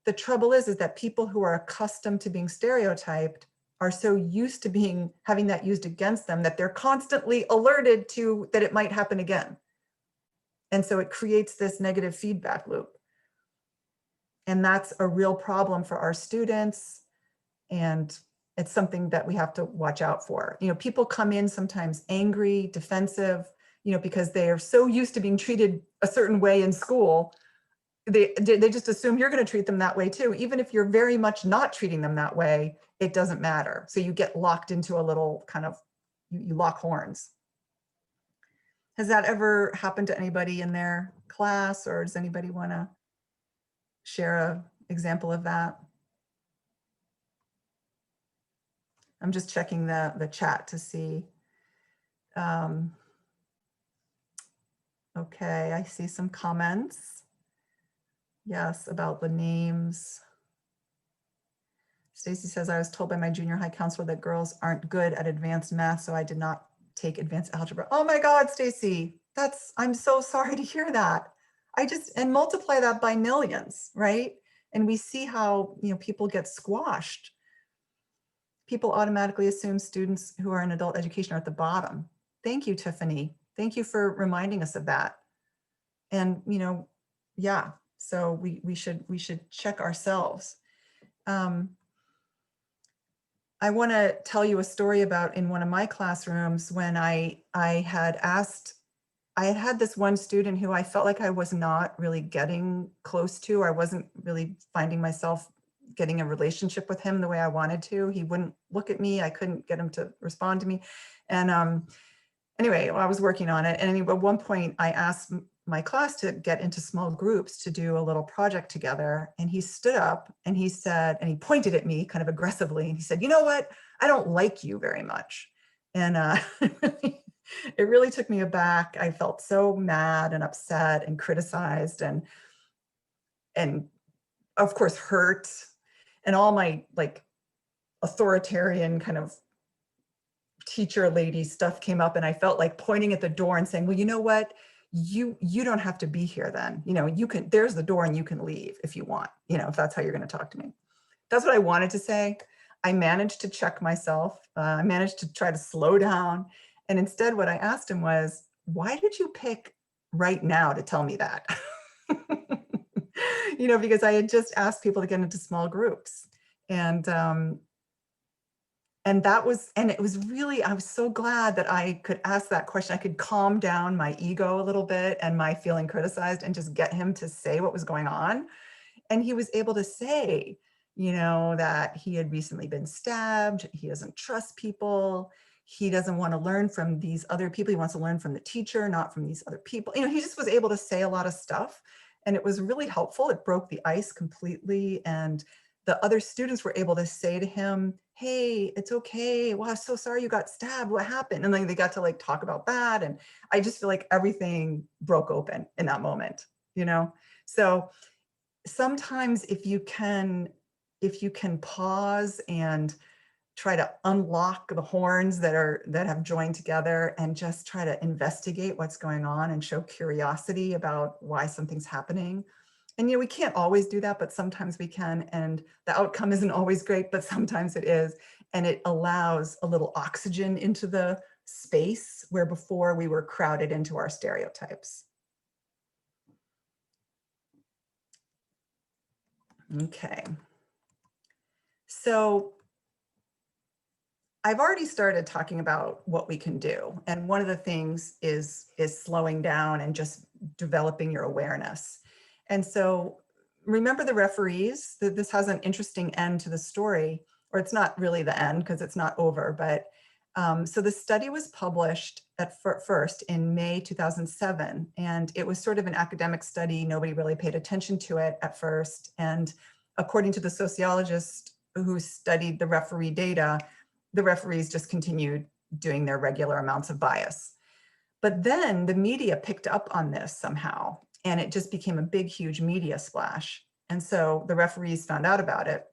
Speaker 1: the trouble is that people who are accustomed to being stereotyped are so used to having that used against them that they're constantly alerted to that it might happen again. And so it creates this negative feedback loop. And that's a real problem for our students. And it's something that we have to watch out for. People come in sometimes angry, defensive, because they are so used to being treated a certain way in school. They just assume you're going to treat them that way too. Even if you're very much not treating them that way, it doesn't matter. So you get locked into a little kind of, you lock horns. Has that ever happened to anybody in their class, or does anybody want to share an example of that? I'm just checking the chat to see. Okay, I see some comments. Yes, about the names. Stacy says, I was told by my junior high counselor that girls aren't good at advanced math, so I did not take advanced algebra. Oh my God, Stacy, I'm so sorry to hear that. And multiply that by millions, right? And we see how, people get squashed. People automatically assume students who are in adult education are at the bottom. Thank you, Tiffany. Thank you for reminding us of that. And, yeah, so we should check ourselves. I want to tell you a story about in one of my classrooms when I had this one student who I felt like I was not really getting close to. I wasn't really finding myself getting a relationship with him the way I wanted to. He wouldn't look at me. I couldn't get him to respond to me. And anyway, I was working on it. And at one point I asked my class to get into small groups to do a little project together. And he stood up and he said, and he pointed at me kind of aggressively. And he said, you know what? I don't like you very much. And it really took me aback. I felt so mad and upset and criticized and of course hurt. And all my authoritarian kind of teacher lady stuff came up, and I felt like pointing at the door and saying, well, you know what? You don't have to be here then. There's the door and you can leave if you want, if that's how you're going to talk to me. That's what I wanted to say. I managed to check myself. I managed to try to slow down. And instead, what I asked him was, why did you pick right now to tell me that? Because I had just asked people to get into small groups. And it was really, I was so glad that I could ask that question. I could calm down my ego a little bit and my feeling criticized and just get him to say what was going on. And he was able to say, that he had recently been stabbed. He doesn't trust people. He doesn't want to learn from these other people. He wants to learn from the teacher, not from these other people. He just was able to say a lot of stuff. And it was really helpful. It broke the ice completely. And the other students were able to say to him, hey, it's okay. Wow, I'm so sorry you got stabbed. What happened? And then they got to like talk about that. And I just feel like everything broke open in that moment, So sometimes if you can pause and try to unlock the horns that have joined together and just try to investigate what's going on and show curiosity about why something's happening. And we can't always do that, but sometimes we can. And the outcome isn't always great, but sometimes it is. And it allows a little oxygen into the space where before we were crowded into our stereotypes. Okay. So I've already started talking about what we can do. And one of the things is slowing down and just developing your awareness. And so remember the referees, that this has an interesting end to the story, or it's not really the end because it's not over, but so the study was published first in May 2007, and it was sort of an academic study. Nobody really paid attention to it at first. And according to the sociologist who studied the referee data, the referees just continued doing their regular amounts of bias. But then the media picked up on this somehow, and it just became a big, huge media splash. And so the referees found out about it,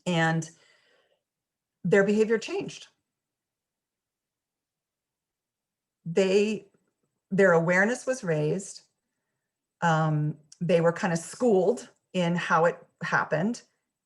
Speaker 1: and their behavior changed. Their awareness was raised. They were kind of schooled in how it happened,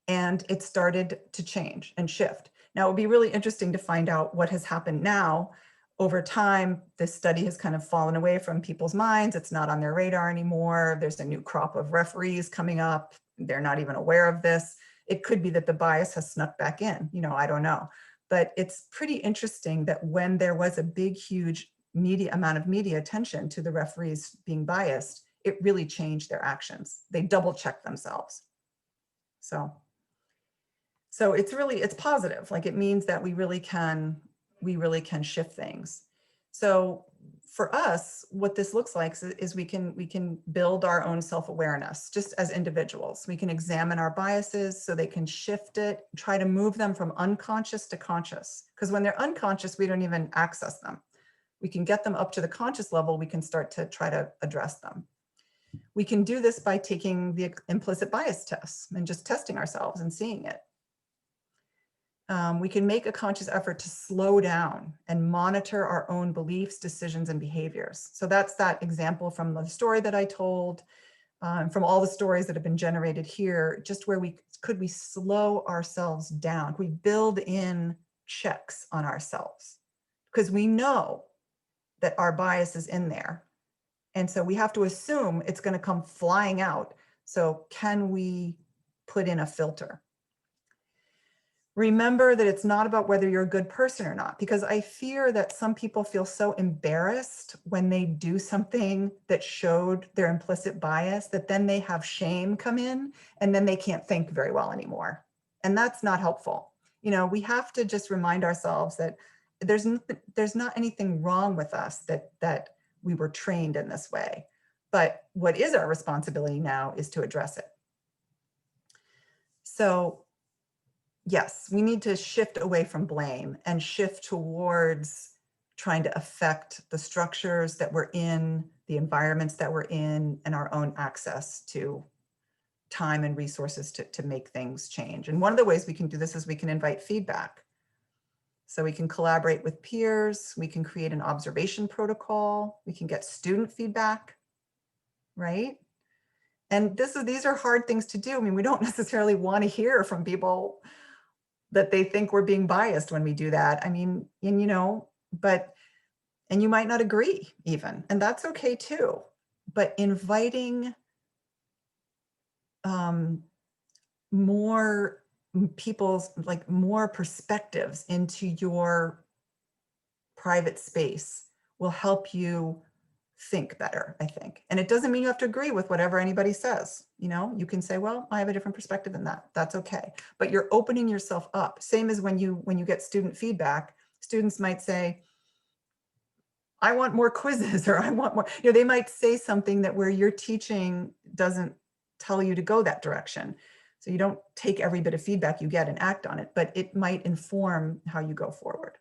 Speaker 1: and it started to change and shift. Now, it would be really interesting to find out what has happened now. Over time, this study has kind of fallen away from people's minds. It's not on their radar anymore. There's a new crop of referees coming up. They're not even aware of this. It could be that the bias has snuck back in, I don't know. But it's pretty interesting that when there was a big, huge amount of media attention to the referees being biased, it really changed their actions. They double checked themselves. So it's positive. Like, it means that we really can shift things. So for us, what this looks like is we can build our own self-awareness just as individuals. We can examine our biases so they can shift it, try to move them from unconscious to conscious. Because when they're unconscious, we don't even access them. We can get them up to the conscious level. We can start to try to address them. We can do this by taking the implicit bias tests and just testing ourselves and seeing it. We can make a conscious effort to slow down and monitor our own beliefs, decisions, and behaviors. So that's that example from the story that I told, from all the stories that have been generated here, just where we slow ourselves down. We build in checks on ourselves because we know that our bias is in there. And so we have to assume it's going to come flying out. So can we put in a filter? Remember that it's not about whether you're a good person or not, because I fear that some people feel so embarrassed when they do something that showed their implicit bias that then they have shame come in and then they can't think very well anymore. And that's not helpful. We have to just remind ourselves that there's not anything wrong with us that we were trained in this way. But what is our responsibility now is to address it. So yes, we need to shift away from blame and shift towards trying to affect the structures that we're in, the environments that we're in, and our own access to time and resources to make things change. And one of the ways we can do this is we can invite feedback. So we can collaborate with peers, we can create an observation protocol, we can get student feedback, right? And these are hard things to do. I mean, we don't necessarily want to hear from people that they think we're being biased when we do that. I mean, and and you might not agree even, and that's okay too. But inviting more people's, like more perspectives into your private space will help you think better, I think. And it doesn't mean you have to agree with whatever anybody says. You can say, well, I have a different perspective than that. That's okay. But you're opening yourself up. Same as when you get student feedback, students might say, I want more quizzes, or I want more, they might say something that where your teaching doesn't tell you to go that direction. So you don't take every bit of feedback you get and act on it, but it might inform how you go forward.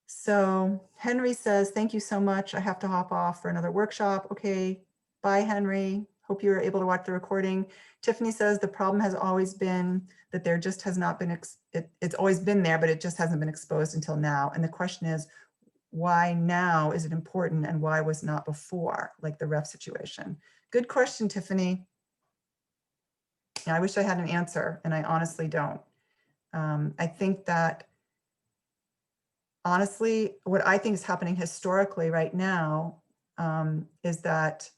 Speaker 1: So Henry says, thank you so much. I have to hop off for another workshop. Okay, bye, Henry. Hope you were able to watch the recording. Tiffany says, the problem has always been that there just has not been, it's always been there, but it just hasn't been exposed until now. And the question is, why now is it important and why was not before, like the ref situation? Good question, Tiffany. Yeah, I wish I had an answer, and I honestly don't. I think that, honestly, what I think is happening historically right now is that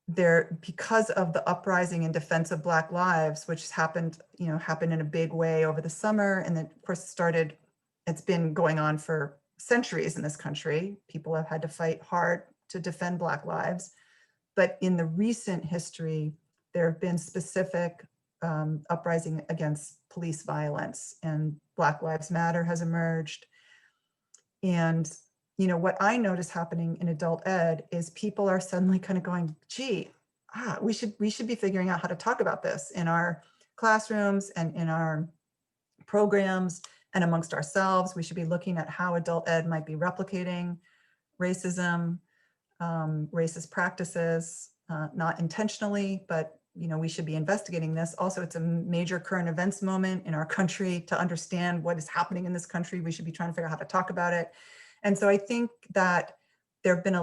Speaker 1: because of the uprising in defense of Black lives, which happened in a big way over the summer, and then of course it's been going on for centuries in this country. People have had to fight hard to defend Black lives. But in the recent history, there have been specific uprising against police violence, and Black Lives Matter has emerged. And what I notice happening in adult ed is people are suddenly kind of going, gee, we should be figuring out how to talk about this in our classrooms and in our programs and amongst ourselves. We should be looking at how adult ed might be replicating racism, racist practices, not intentionally, but we should be investigating this. Also, it's a major current events moment in our country. To understand what is happening in this country, we should be trying to figure out how to talk about it. And so I think that there's been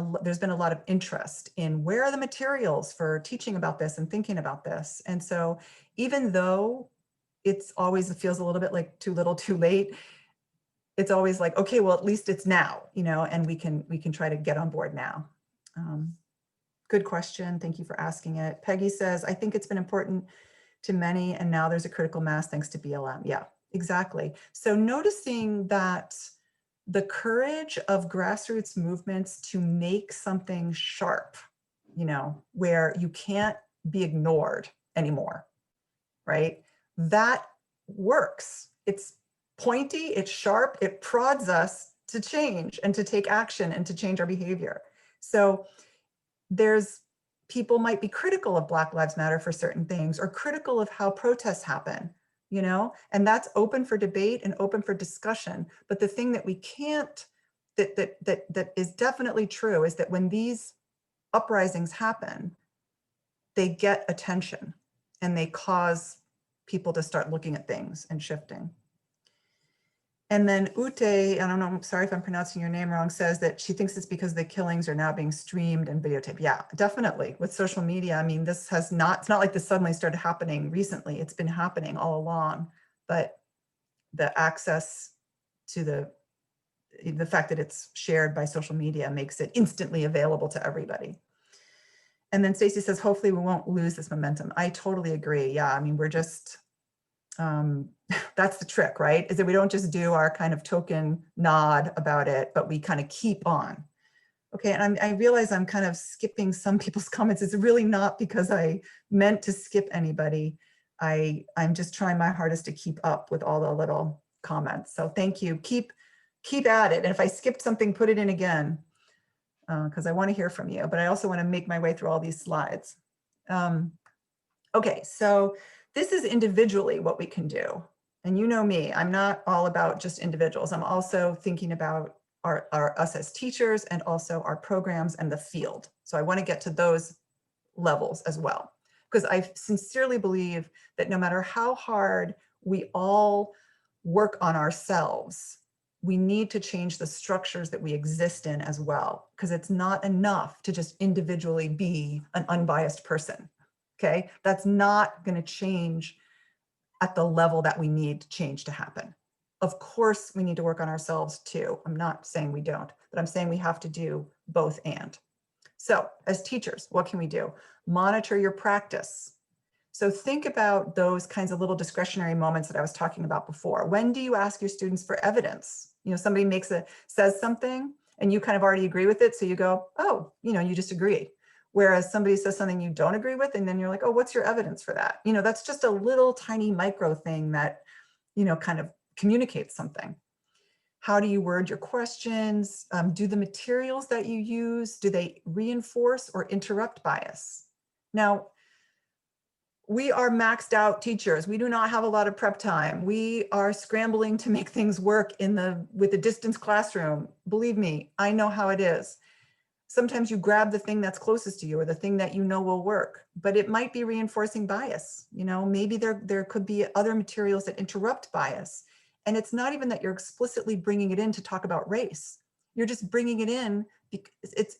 Speaker 1: a lot of interest in where are the materials for teaching about this and thinking about this. And so even though it's always, it feels a little bit like too little, too late, it's always like, okay, well, at least it's now, and we can try to get on board now. Good question. Thank you for asking it. Peggy says, I think it's been important to many, and now there's a critical mass thanks to BLM. Yeah, exactly. So noticing that the courage of grassroots movements to make something sharp, where you can't be ignored anymore, right? That works. It's pointy, it's sharp, it prods us to change and to take action and to change our behavior. So people might be critical of Black Lives Matter for certain things, or critical of how protests happen, and that's open for debate and open for discussion. But the thing that we can't, that is definitely true, is that when these uprisings happen, they get attention and they cause people to start looking at things and shifting. And then Ute, I don't know, I'm sorry if I'm pronouncing your name wrong, says that she thinks it's because the killings are now being streamed and videotaped. Yeah, definitely. With social media, I mean, it's not like this suddenly started happening recently. It's been happening all along, but the access to the fact that it's shared by social media makes it instantly available to everybody. And then Stacy says, hopefully we won't lose this momentum. I totally agree. Yeah, I mean, we're just, that's the trick, right? Is that we don't just do our kind of token nod about it, but we kind of keep on. Okay, and I realize I'm kind of skipping some people's comments. It's really not because I meant to skip anybody. I'm just trying my hardest to keep up with all the little comments. So thank you. Keep at it. And if I skipped something, put it in again, because I want to hear from you, but I also want to make my way through all these slides. Okay, so this is individually what we can do. And you know me, I'm not all about just individuals. I'm also thinking about us as teachers and also our programs and the field. So I want to get to those levels as well, because I sincerely believe that no matter how hard we all work on ourselves, we need to change the structures that we exist in as well, because it's not enough to just individually be an unbiased person. Okay, that's not going to change at the level that we need change to happen. Of course, we need to work on ourselves too. I'm not saying we don't, but I'm saying we have to do both and. So as teachers, what can we do? Monitor your practice. So think about those kinds of little discretionary moments that I was talking about before. When do you ask your students for evidence? You know, somebody says something and you kind of already agree with it. So you go, oh, you know, you just agree. Whereas somebody says something you don't agree with, and then you're like, oh, what's your evidence for that? You know, that's just a little tiny micro thing that, you know, kind of communicates something. How do you word your questions? Do the materials that you use, do they reinforce or interrupt bias? Now, we are maxed out teachers. We do not have a lot of prep time. We are scrambling to make things work with the distance classroom. Believe me, I know how it is. Sometimes you grab the thing that's closest to you or the thing that you know will work, but it might be reinforcing bias. You know, maybe there could be other materials that interrupt bias. And it's not even that you're explicitly bringing it in to talk about race. You're just bringing it in because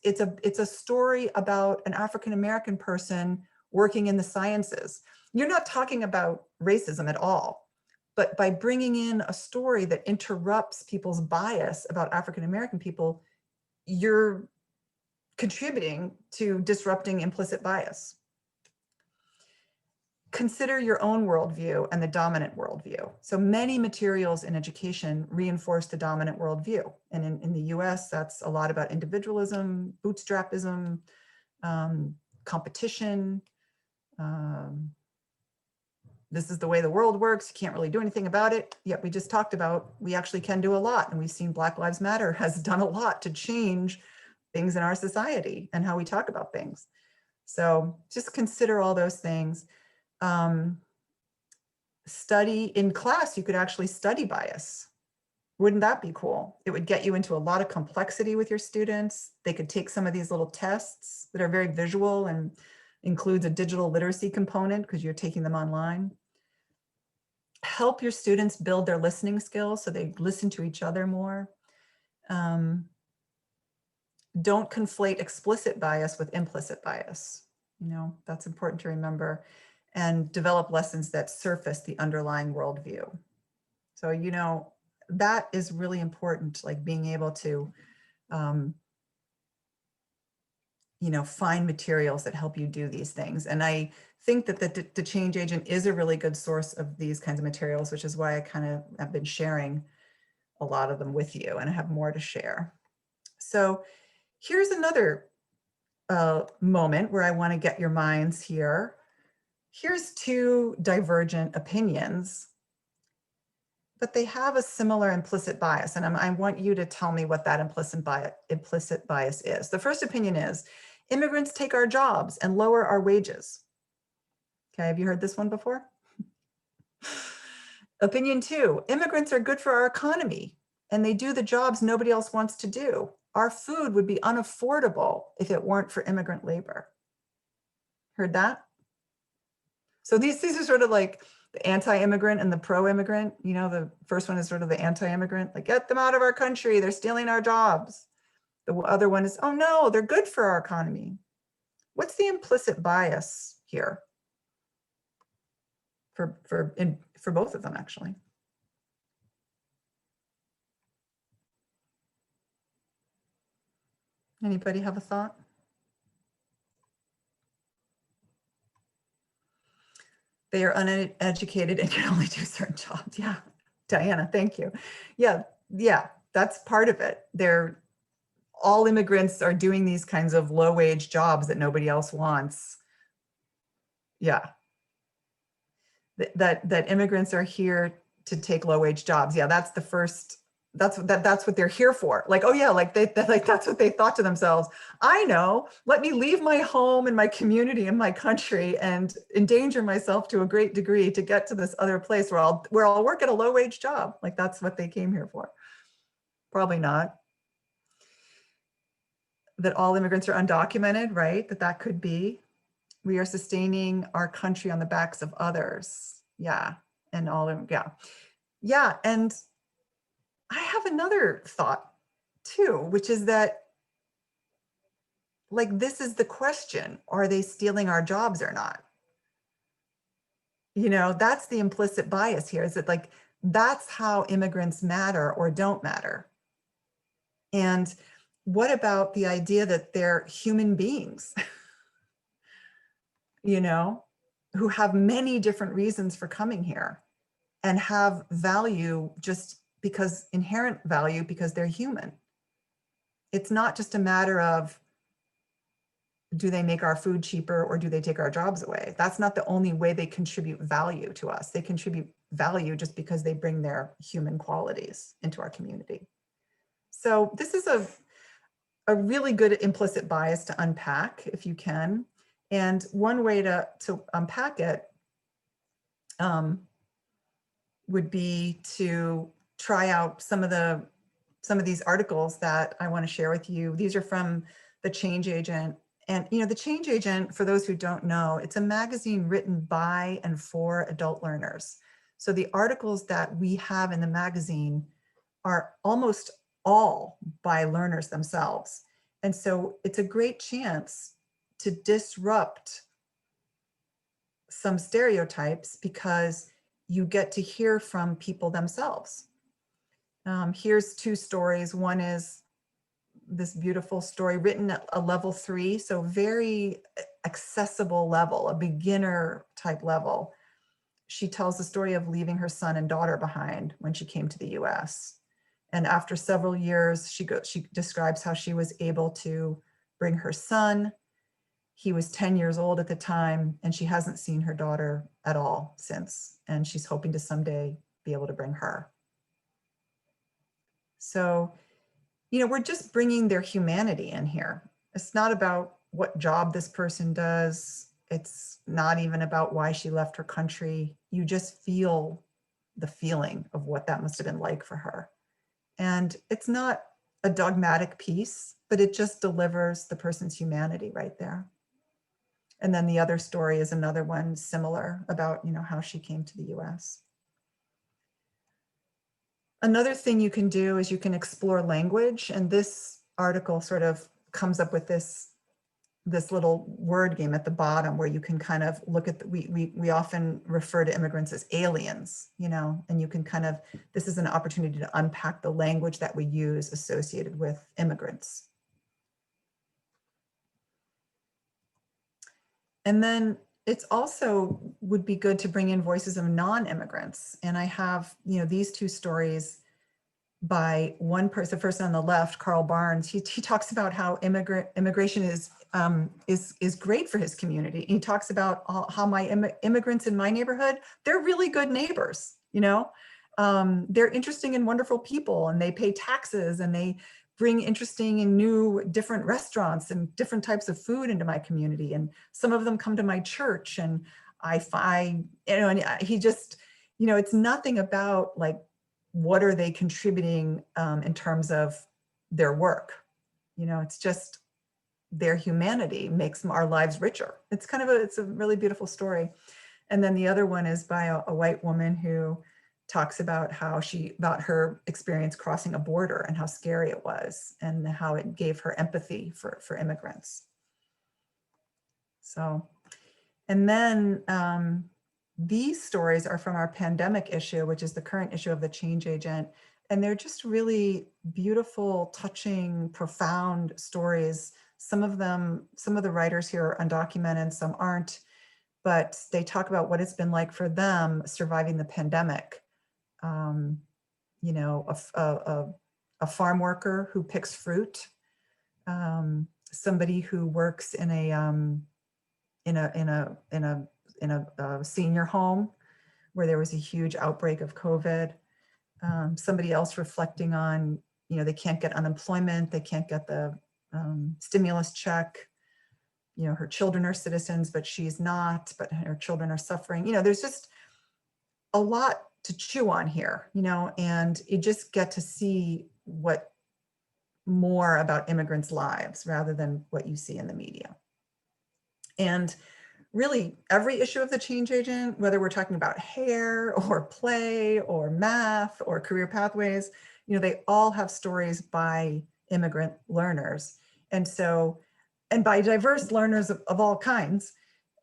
Speaker 1: it's a story about an African-American person working in the sciences. You're not talking about racism at all, but by bringing in a story that interrupts people's bias about African-American people, you're contributing to disrupting implicit bias. Consider your own worldview and the dominant worldview. So many materials in education reinforce the dominant worldview. And in the US, that's a lot about individualism, bootstrapism, competition. This is the way the world works. You can't really do anything about it. Yet we just talked about, we actually can do a lot. And we've seen Black Lives Matter has done a lot to change things in our society and how we talk about things. So just consider all those things. Study in class, you could actually study bias. Wouldn't that be cool? It would get you into a lot of complexity with your students. They could take some of these little tests that are very visual and includes a digital literacy component because you're taking them online. Help your students build their listening skills so they listen to each other more. Don't conflate explicit bias with implicit bias. You know, that's important to remember. And develop lessons that surface the underlying worldview. So, you know, that is really important, like being able to, you know, find materials that help you do these things. And I think that the change agent is a really good source of these kinds of materials, which is why I kind of have been sharing a lot of them with you, and I have more to share. So here's another moment where I want to get your minds here. Here's two divergent opinions, but they have a similar implicit bias. And I want you to tell me what that implicit bias is. The first opinion is, immigrants take our jobs and lower our wages. Okay, have you heard this one before? Opinion two, immigrants are good for our economy and they do the jobs nobody else wants to do. Our food would be unaffordable if it weren't for immigrant labor. Heard that? So these are sort of like the anti-immigrant and the pro-immigrant. You know, the first one is sort of the anti-immigrant, like get them out of our country, they're stealing our jobs. The other one is, oh no, they're good for our economy. What's the implicit bias here? For both of them, actually. Anybody have a thought? They are uneducated and can only do certain jobs. Yeah, Diana, thank you. Yeah, that's part of it. All immigrants are doing these kinds of low-wage jobs that nobody else wants. Yeah, that immigrants are here to take low-wage jobs. Yeah, that's the first. That's what they're here for. Like, oh yeah, like that's what they thought to themselves. I know. Let me leave my home and my community and my country and endanger myself to a great degree to get to this other place where I'll work at a low-wage job. Like that's what they came here for. Probably not. That all immigrants are undocumented, right? That could be. We are sustaining our country on the backs of others. Yeah, and yeah. And I have another thought too, which is that, like, this is the question: are they stealing our jobs or not? You know, that's the implicit bias here, is that like, that's how immigrants matter or don't matter. And what about the idea that they're human beings, you know, who have many different reasons for coming here and have value just because inherent value because they're human. It's not just a matter of, do they make our food cheaper or do they take our jobs away? That's not the only way they contribute value to us. They contribute value just because they bring their human qualities into our community. So this is a really good implicit bias to unpack if you can. And one way to unpack it would be to try out some of these articles that I want to share with you. These are from The Change Agent. And, you know, The Change Agent, for those who don't know, it's a magazine written by and for adult learners. So the articles that we have in the magazine are almost all by learners themselves. And so it's a great chance to disrupt some stereotypes because you get to hear from people themselves. Here's two stories. One is this beautiful story written at a level 3, so very accessible level, a beginner type level. She tells the story of leaving her son and daughter behind when she came to the US. And after several years, she describes how she was able to bring her son. He was 10 years old at the time, and she hasn't seen her daughter at all since. And she's hoping to someday be able to bring her. So, you know, we're just bringing their humanity in here. It's not about what job this person does. It's not even about why she left her country. You just feel the feeling of what that must have been like for her. And it's not a dogmatic piece, but it just delivers the person's humanity right there. And then the other story is another one similar about, you know, how she came to the US. Another thing you can do is you can explore language. And this article sort of comes up with this little word game at the bottom where you can kind of look at, we often refer to immigrants as aliens, you know, and you can kind of, this is an opportunity to unpack the language that we use associated with immigrants. And then it's also would be good to bring in voices of non-immigrants. And I have, you know, these two stories by one person, the person on the left, Carl Barnes. He talks about how immigration is great for his community. He talks about how my immigrants in my neighborhood, they're really good neighbors, you know. They're interesting and wonderful people, and they pay taxes, and they bring interesting and new different restaurants and different types of food into my community. And some of them come to my church, and I find, you know, and he just, you know, it's nothing about like, what are they contributing in terms of their work? You know, it's just their humanity makes our lives richer. It's kind of it's a really beautiful story. And then the other one is by a white woman who talks about about her experience crossing a border and how scary it was and how it gave her empathy for immigrants. So, and then these stories are from our pandemic issue, which is the current issue of The Change Agent. And they're just really beautiful, touching, profound stories. Some of the writers here are undocumented, some aren't, but they talk about what it's been like for them surviving the pandemic. You know, a farm worker who picks fruit, somebody who works in a senior home where there was a huge outbreak of COVID. Somebody else reflecting on, you know, they can't get unemployment, they can't get the stimulus check. You know, her children are citizens, but she's not, but her children are suffering. You know, there's just a lot to chew on here, you know, and you just get to see what more about immigrants' lives rather than what you see in the media. And really every issue of The Change Agent, whether we're talking about hair or play or math or career pathways, you know, they all have stories by immigrant learners. And so, and by diverse learners of all kinds.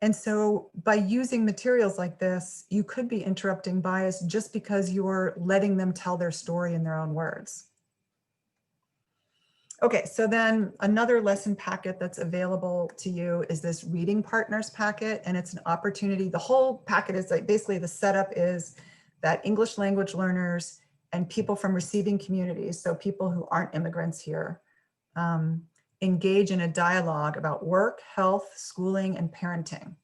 Speaker 1: And so by using materials like this, you could be interrupting bias just because you're letting them tell their story in their own words. Okay, so then another lesson packet that's available to you is this reading partners packet, and it's an opportunity. The whole packet is like basically the setup is that English language learners and people from receiving communities, so people who aren't immigrants here, engage in a dialogue about work, health, schooling, and parenting.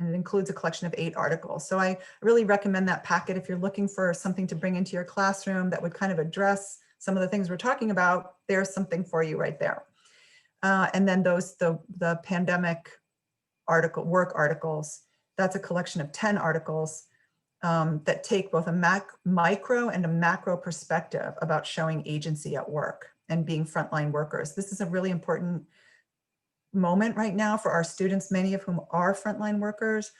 Speaker 1: And it includes a collection of 8 articles. So I really recommend that packet if you're looking for something to bring into your classroom that would kind of address some of the things we're talking about. There's something for you right there. And then the pandemic work articles, that's a collection of 10 articles that take both a micro and a macro perspective about showing agency at work and being frontline workers. This is a really important moment right now for our students, many of whom are frontline workers.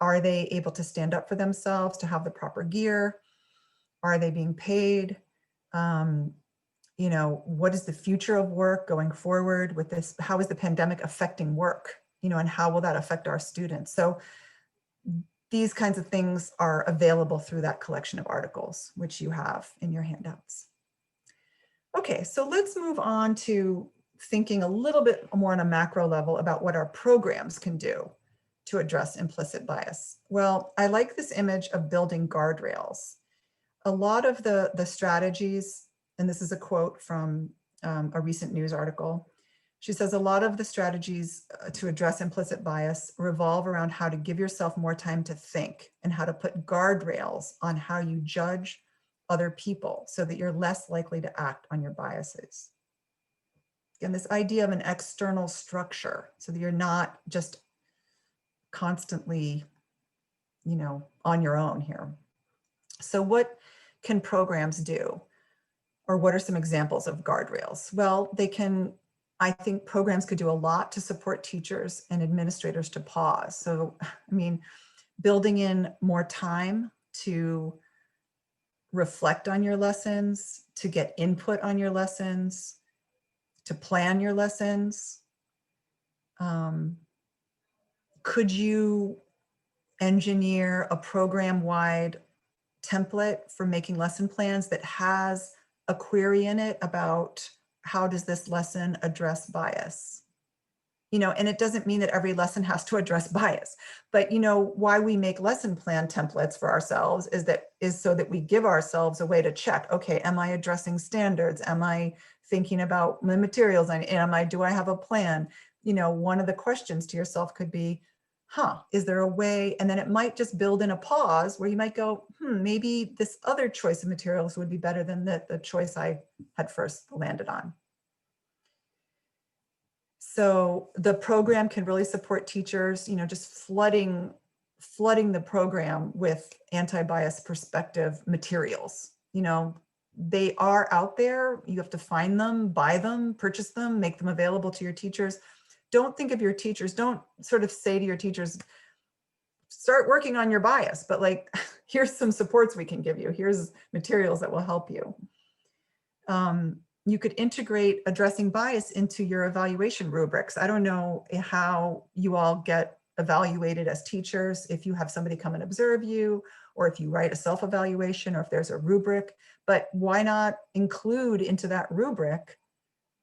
Speaker 1: Are they able to stand up for themselves, to have the proper gear? Are they being paid? You know, what is the future of work going forward with this? How is the pandemic affecting work? You know, and how will that affect our students? So these kinds of things are available through that collection of articles, which you have in your handouts. Okay, so let's move on to thinking a little bit more on a macro level about what our programs can do to address implicit bias. Well, I like this image of building guardrails. A lot of the strategies, and this is a quote from a recent news article, she says a lot of the strategies to address implicit bias revolve around how to give yourself more time to think and how to put guardrails on how you judge other people so that you're less likely to act on your biases. And this idea of an external structure so that you're not just constantly, you know, on your own here. So what can programs do? Or what are some examples of guardrails? Well, I think programs could do a lot to support teachers and administrators to pause. So, I mean, building in more time to reflect on your lessons, to get input on your lessons, to plan your lessons. Could you engineer a program-wide template for making lesson plans that has a query in it about how does this lesson address bias? You know, and it doesn't mean that every lesson has to address bias, but you know, why we make lesson plan templates for ourselves is so that we give ourselves a way to check, okay, am I addressing standards? Am I thinking about the materials? Do I have a plan? You know, one of the questions to yourself could be, is there a way? And then it might just build in a pause where you might go, maybe this other choice of materials would be better than the choice I had first landed on. So the program can really support teachers, you know, just flooding the program with anti-bias perspective materials. You know, they are out there. You have to find them, buy them, purchase them, make them available to your teachers. Don't think of your teachers. Don't sort of say to your teachers, start working on your bias, but like, here's some supports we can give you. Here's materials that will help you. You could integrate addressing bias into your evaluation rubrics. I don't know how you all get evaluated as teachers, if you have somebody come and observe you, or if you write a self-evaluation, or if there's a rubric, but why not include into that rubric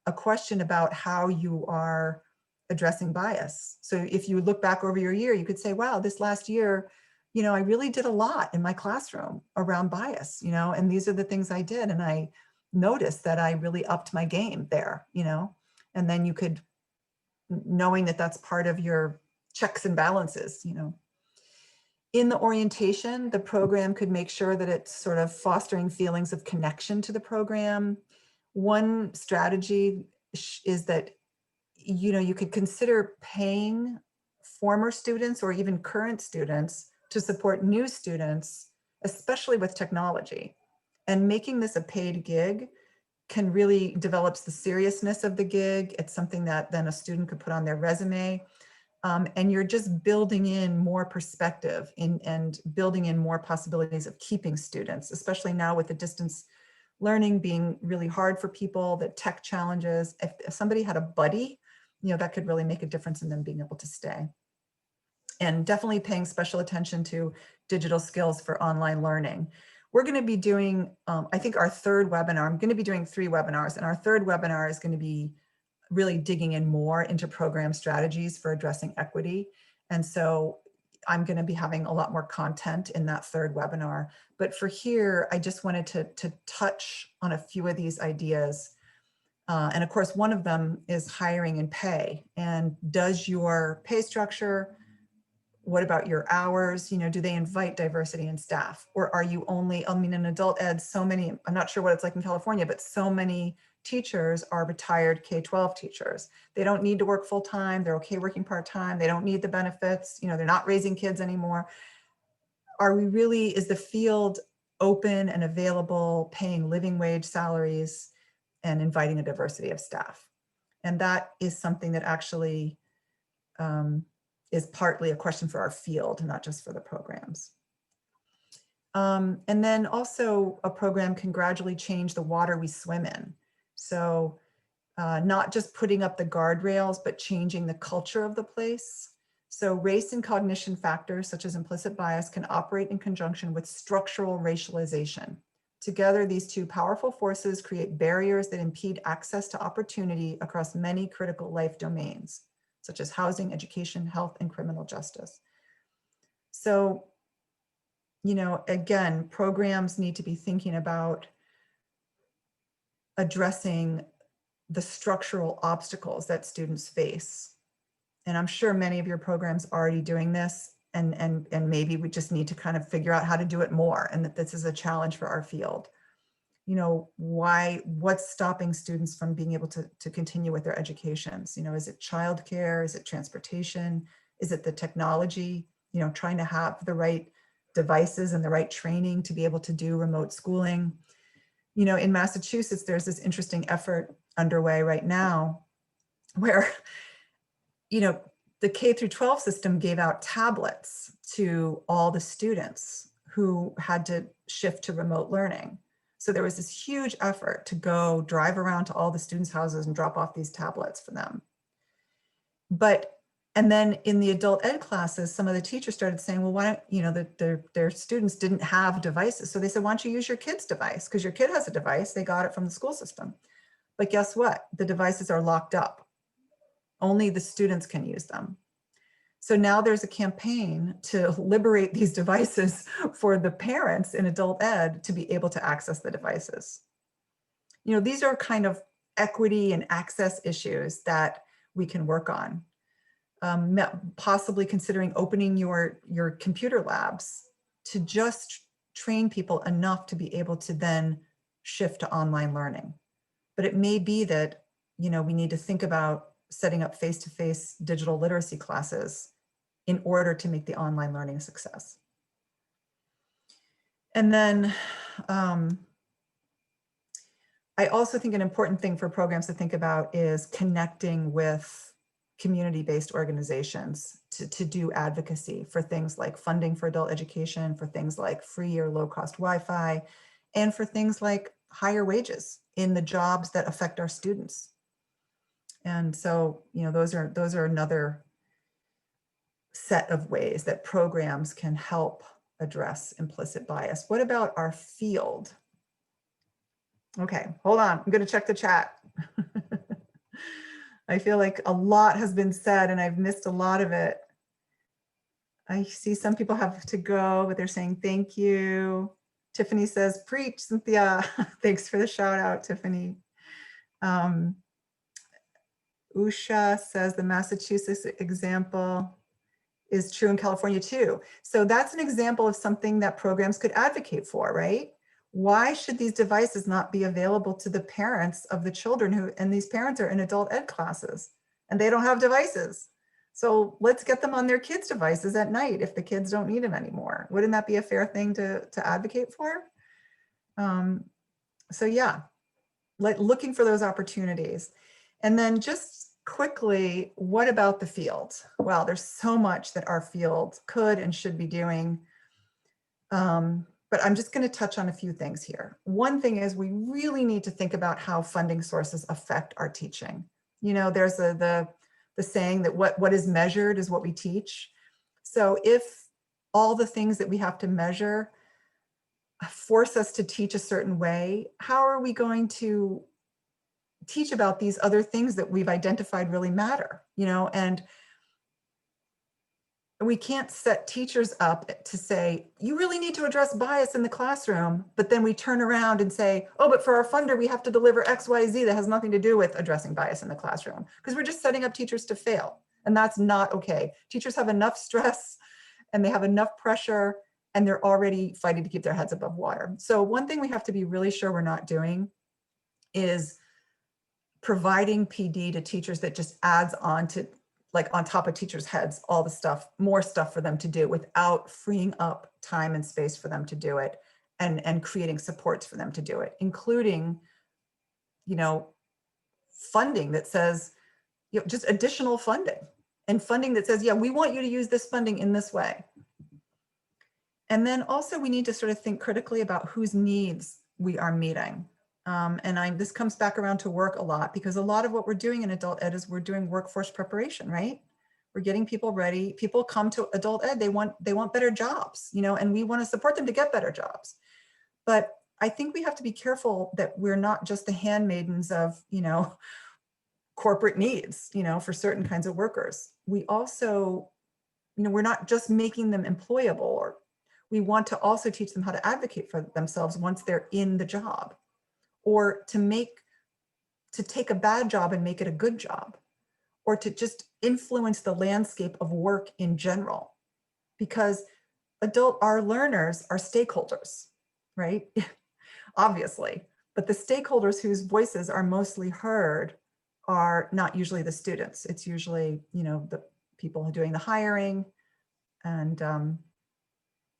Speaker 1: a question about how you are addressing bias? So if you look back over your year, you could say, wow, this last year, you know, I really did a lot in my classroom around bias, you know, and these are the things I did. And I noticed that I really upped my game there, you know, and then you could, knowing that that's part of your checks and balances, you know. In the orientation, the program could make sure that it's sort of fostering feelings of connection to the program. One strategy is that, you know, you could consider paying former students or even current students to support new students, especially with technology. And making this a paid gig can really develops the seriousness of the gig. It's something that then a student could put on their resume. And you're just building in more perspective and building in more possibilities of keeping students, especially now with the distance learning being really hard for people, the tech challenges. If somebody had a buddy, you know, that could really make a difference in them being able to stay. and definitely paying special attention to digital skills for online learning. We're going to be doing, I think our third webinar, I'm going to be doing 3 webinars, and our third webinar is going to be really digging in more into program strategies for addressing equity. And so I'm going to be having a lot more content in that third webinar. But for here, I just wanted to touch on a few of these ideas. And of course, one of them is hiring and pay. And does your pay structure, what about your hours? You know, do they invite diversity in staff? Or are you only, I mean, in adult ed, so many, I'm not sure what it's like in California, but so many teachers are retired K-12 teachers. They don't need to work full time. They're okay working part-time. They don't need the benefits. You know, they're not raising kids anymore. Are we really, is the field open and available, paying living wage salaries and inviting a diversity of staff? And that is something that actually is partly a question for our field, not just for the programs. And then also a program can gradually change the water we swim in. So not just putting up the guardrails, but changing the culture of the place. So race and cognition factors such as implicit bias can operate in conjunction with structural racialization. Together, these two powerful forces create barriers that impede access to opportunity across many critical life domains, such as housing, education, health, and criminal justice. So, you know, again, programs need to be thinking about addressing the structural obstacles that students face. And I'm sure many of your programs are already doing this, and maybe we just need to kind of figure out how to do it more, and that this is a challenge for our field. You know, what's stopping students from being able to continue with their educations? You know, is it childcare? Is it transportation? Is it the technology? You know, trying to have the right devices and the right training to be able to do remote schooling. You know, in Massachusetts, there's this interesting effort underway right now where, you know, the K through 12 system gave out tablets to all the students who had to shift to remote learning. So there was this huge effort to go drive around to all the students' houses and drop off these tablets for them. And then in the adult ed classes, some of the teachers started saying, well, why don't, you know, their students didn't have devices. So they said, why don't you use your kid's device? Because your kid has a device, they got it from the school system. But guess what? The devices are locked up. Only the students can use them. So now there's a campaign to liberate these devices for the parents in adult ed to be able to access the devices. You know, these are kind of equity and access issues that we can work on. Possibly considering opening your computer labs to just train people enough to be able to then shift to online learning. But it may be that, you know, we need to think about setting up face-to-face digital literacy classes in order to make the online learning a success. And then I also think an important thing for programs to think about is connecting with community-based organizations to do advocacy for things like funding for adult education, for things like free or low-cost Wi-Fi, and for things like higher wages in the jobs that affect our students. And so, you know, those are another set of ways that programs can help address implicit bias. What about our field? Okay, hold on, I'm going to check the chat. I feel like a lot has been said and I've missed a lot of it. I see some people have to go, but they're saying thank you. Tiffany says, preach, Cynthia. Thanks for the shout out, Tiffany. Usha says the Massachusetts example is true in California too. So that's an example of something that programs could advocate for, right? Why should these devices not be available to the parents of the children and these parents are in adult ed classes and they don't have devices? So let's get them on their kids' devices at night if the kids don't need them anymore. Wouldn't that be a fair thing to advocate for? So yeah, looking for those opportunities. And then just quickly, what about the field? Well, there's so much that our field could and should be doing. But I'm just going to touch on a few things here. One thing is we really need to think about how funding sources affect our teaching. You know, there's the saying that what is measured is what we teach. So if all the things that we have to measure force us to teach a certain way, how are we going to teach about these other things that we've identified really matter, you know? And we can't set teachers up to say, you really need to address bias in the classroom, but then we turn around and say, oh, but for our funder, we have to deliver X, Y, Z that has nothing to do with addressing bias in the classroom, because we're just setting up teachers to fail. And that's not okay. Teachers have enough stress and they have enough pressure, and they're already fighting to keep their heads above water. So one thing we have to be really sure we're not doing is providing PD to teachers that just adds on to, like on top of teachers' heads, all the stuff, more stuff for them to do without freeing up time and space for them to do it, and creating supports for them to do it, including, you know, funding that says, you know, just additional funding, and funding that says, yeah, we want you to use this funding in this way. And then also we need to sort of think critically about whose needs we are meeting. This comes back around to work a lot, because a lot of what we're doing in adult ed is we're doing workforce preparation, right? We're getting people ready. People come to adult ed, they want better jobs, you know, and we want to support them to get better jobs. But I think we have to be careful that we're not just the handmaidens of, you know, corporate needs, you know, for certain kinds of workers. We also, you know, we're not just making them employable, or we want to also teach them how to advocate for themselves once they're in the job, or to take a bad job and make it a good job, or to just influence the landscape of work in general. Because our learners are stakeholders, right? Obviously, but the stakeholders whose voices are mostly heard are not usually the students. It's usually, you know, the people who are doing the hiring and,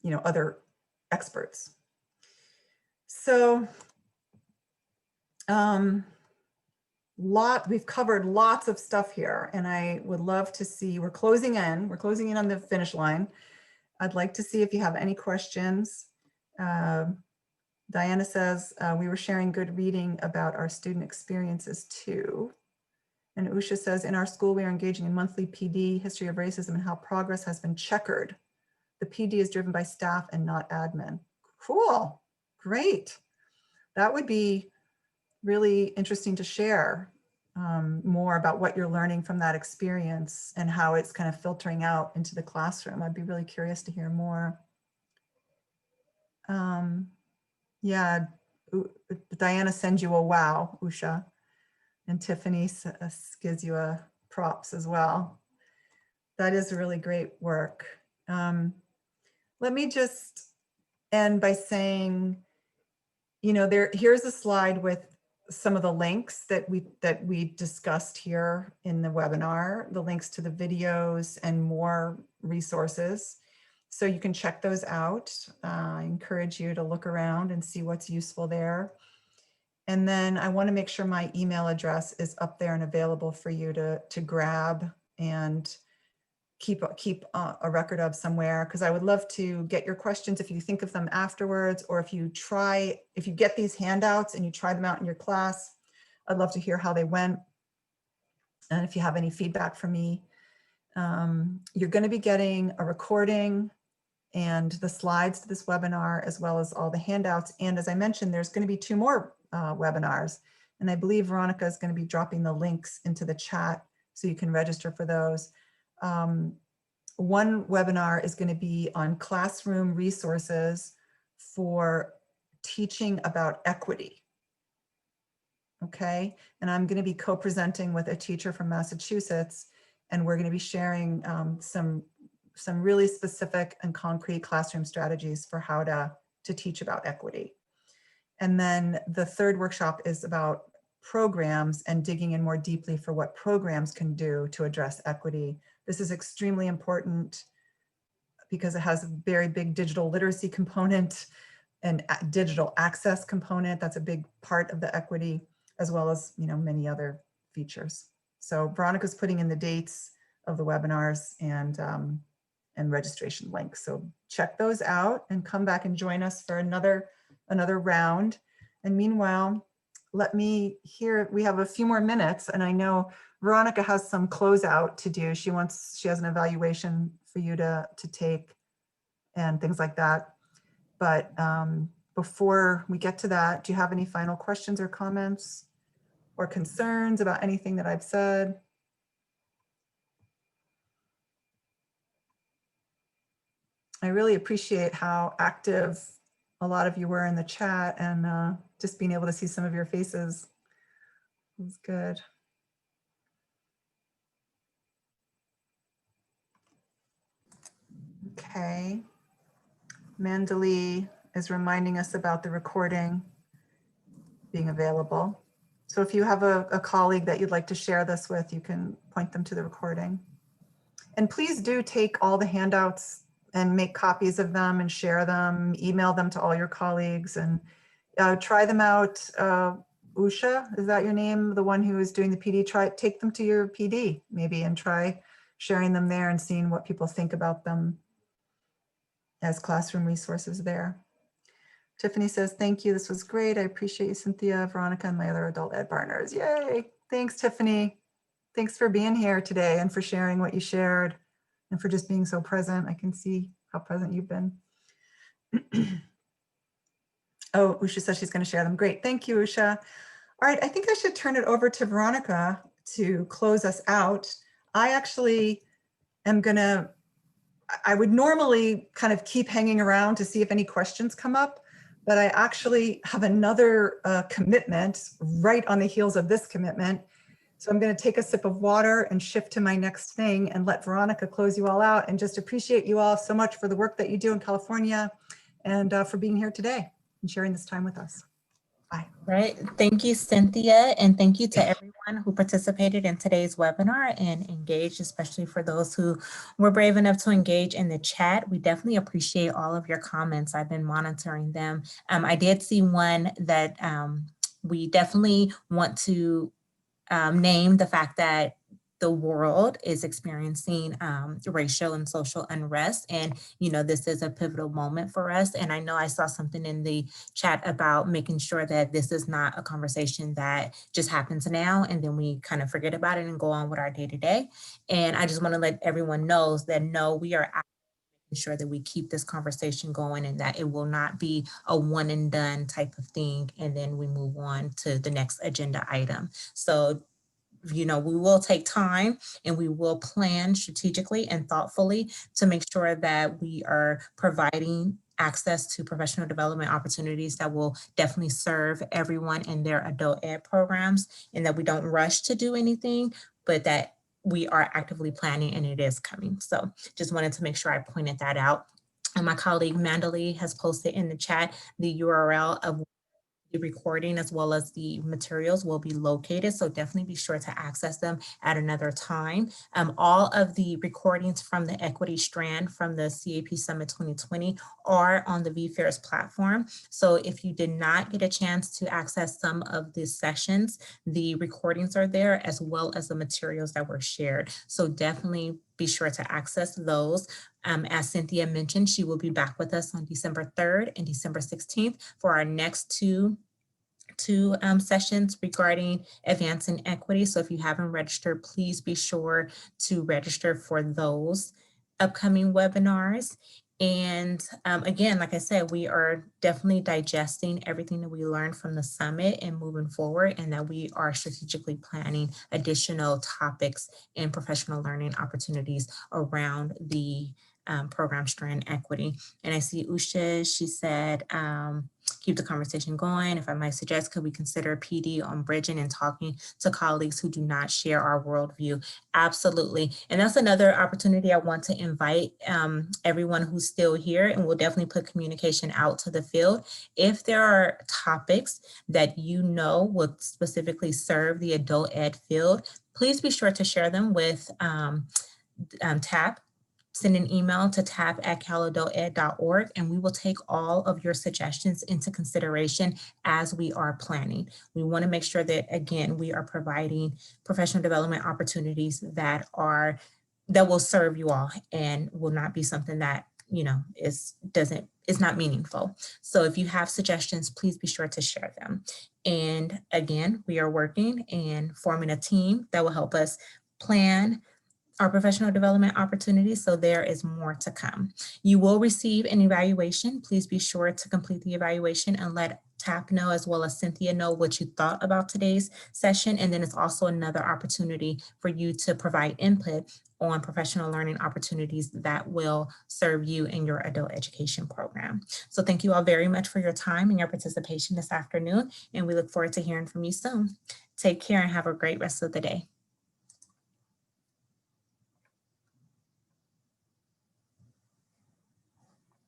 Speaker 1: you know, other experts. So we've covered lots of stuff here, and I would love to see, we're closing in on the finish line. I'd like to see if you have any questions. Diana says, we were sharing good reading about our student experiences too. And Usha says, in our school, we are engaging in monthly PD, history of racism, and how progress has been checkered. The PD is driven by staff and not admin. Cool, great. That would be really interesting to share more about what you're learning from that experience and how it's kind of filtering out into the classroom. I'd be really curious to hear more. Yeah, Diana sends you a wow, Usha. And Tiffany gives you a props as well. That is really great work. Let me just end by saying, you know, here's a slide with some of the links that we discussed here in the webinar, the links to the videos and more resources. So you can check those out. I encourage you to look around and see what's useful there. And then I want to make sure my email address is up there and available for you to grab and keep a record of somewhere, because I would love to get your questions if you think of them afterwards, or if you get these handouts and you try them out in your class. I'd love to hear how they went. And if you have any feedback for me, you're going to be getting a recording and the slides to this webinar, as well as all the handouts. And as I mentioned, there's going to be 2 more webinars. And I believe Veronica is going to be dropping the links into the chat so you can register for those. One webinar is going to be on classroom resources for teaching about equity. Okay, and I'm going to be co-presenting with a teacher from Massachusetts, and we're going to be sharing some really specific and concrete classroom strategies for how to teach about equity. And then the third workshop is about programs and digging in more deeply for what programs can do to address equity. This is extremely important because it has a very big digital literacy component and digital access component. That's a big part of the equity, as well as, you know, many other features. So Veronica's putting in the dates of the webinars and registration links. So check those out and come back and join us for another round. And meanwhile, let me hear, we have a few more minutes, and I know Veronica has some closeout to do. She has an evaluation for you to take and things like that. But before we get to that, do you have any final questions or comments or concerns about anything that I've said? I really appreciate how active a lot of you were in the chat, and just being able to see some of your faces was good. Okay. Mandalee is reminding us about the recording being available. So if you have a colleague that you'd like to share this with, you can point them to the recording. And please do take all the handouts and make copies of them and share them, email them to all your colleagues, and try them out. Usha, is that your name? The one who is doing the PD, take them to your PD maybe and try sharing them there and seeing what people think about them as classroom resources there. Tiffany says, thank you, this was great. I appreciate you, Cynthia, Veronica, and my other adult ed partners. Yay, thanks, Tiffany. Thanks for being here today and for sharing what you shared and for just being so present. I can see how present you've been. Oh, Usha says she's going to share them. Great. Thank you, Usha. All right. I think I should turn it over to Veronica to close us out. I actually am going to, I would normally kind of keep hanging around to see if any questions come up, but I actually have another commitment right on the heels of this commitment. So I'm going to take a sip of water and shift to my next thing and let Veronica close you all out, and just appreciate you all so much for the work that you do in California and for being here today and sharing this time with us. Bye.
Speaker 4: Right. Thank you, Cynthia. And thank you to everyone who participated in today's webinar and engaged, especially for those who were brave enough to engage in the chat. We definitely appreciate all of your comments. I've been monitoring them. I did see one that we definitely want to name the fact that the world is experiencing racial and social unrest. And, you know, this is a pivotal moment for us. And I know I saw something in the chat about making sure that this is not a conversation that just happens now and then we kind of forget about it and go on with our day to day. And I just want to let everyone know that no, we are making sure that we keep this conversation going and that it will not be a one and done type of thing. And then we move on to the next agenda item. So, you know, we will take time and we will plan strategically and thoughtfully to make sure that we are providing access to professional development opportunities that will definitely serve everyone in their adult ed programs, and that we don't rush to do anything, but that we are actively planning and it is coming. So just wanted to make sure I pointed that out. And my colleague Mandalee has posted in the chat the URL of the recording as well as the materials will be located. So definitely be sure to access them at another time. All of the recordings from the equity strand from the CAP Summit 2020 are on the VFairs platform. So if you did not get a chance to access some of the sessions, the recordings are there as well as the materials that were shared. So definitely be sure to access those. As Cynthia mentioned, she will be back with us on December 3rd and December 16th for our next two sessions regarding advancing equity. So if you haven't registered, please be sure to register for those upcoming webinars. And again, like I said, we are definitely digesting everything that we learned from the summit and moving forward, and that we are strategically planning additional topics and professional learning opportunities around the program strand equity. And I see Usha, she said, keep the conversation going. If I might suggest, could we consider PD on bridging and talking to colleagues who do not share our worldview? Absolutely. And that's another opportunity I want to invite everyone who's still here, and we'll definitely put communication out to the field. If there are topics that you know will specifically serve the adult ed field, please be sure to share them with TAP. Send an email to tap@caladulted.org, and we will take all of your suggestions into consideration as we are planning. We want to make sure that, again, we are providing professional development opportunities that will serve you all and will not be something that, you know, is not meaningful. So if you have suggestions, please be sure to share them. And again, we are working and forming a team that will help us plan our professional development opportunities, so there is more to come. You will receive an evaluation. Please be sure to complete the evaluation and let TAP know, as well as Cynthia, know what you thought about today's session. And then it's also another opportunity for you to provide input on professional learning opportunities that will serve you in your adult education program. So thank you all very much for your time and your participation this afternoon, and we look forward to hearing from you soon. Take care and have a great rest of the day.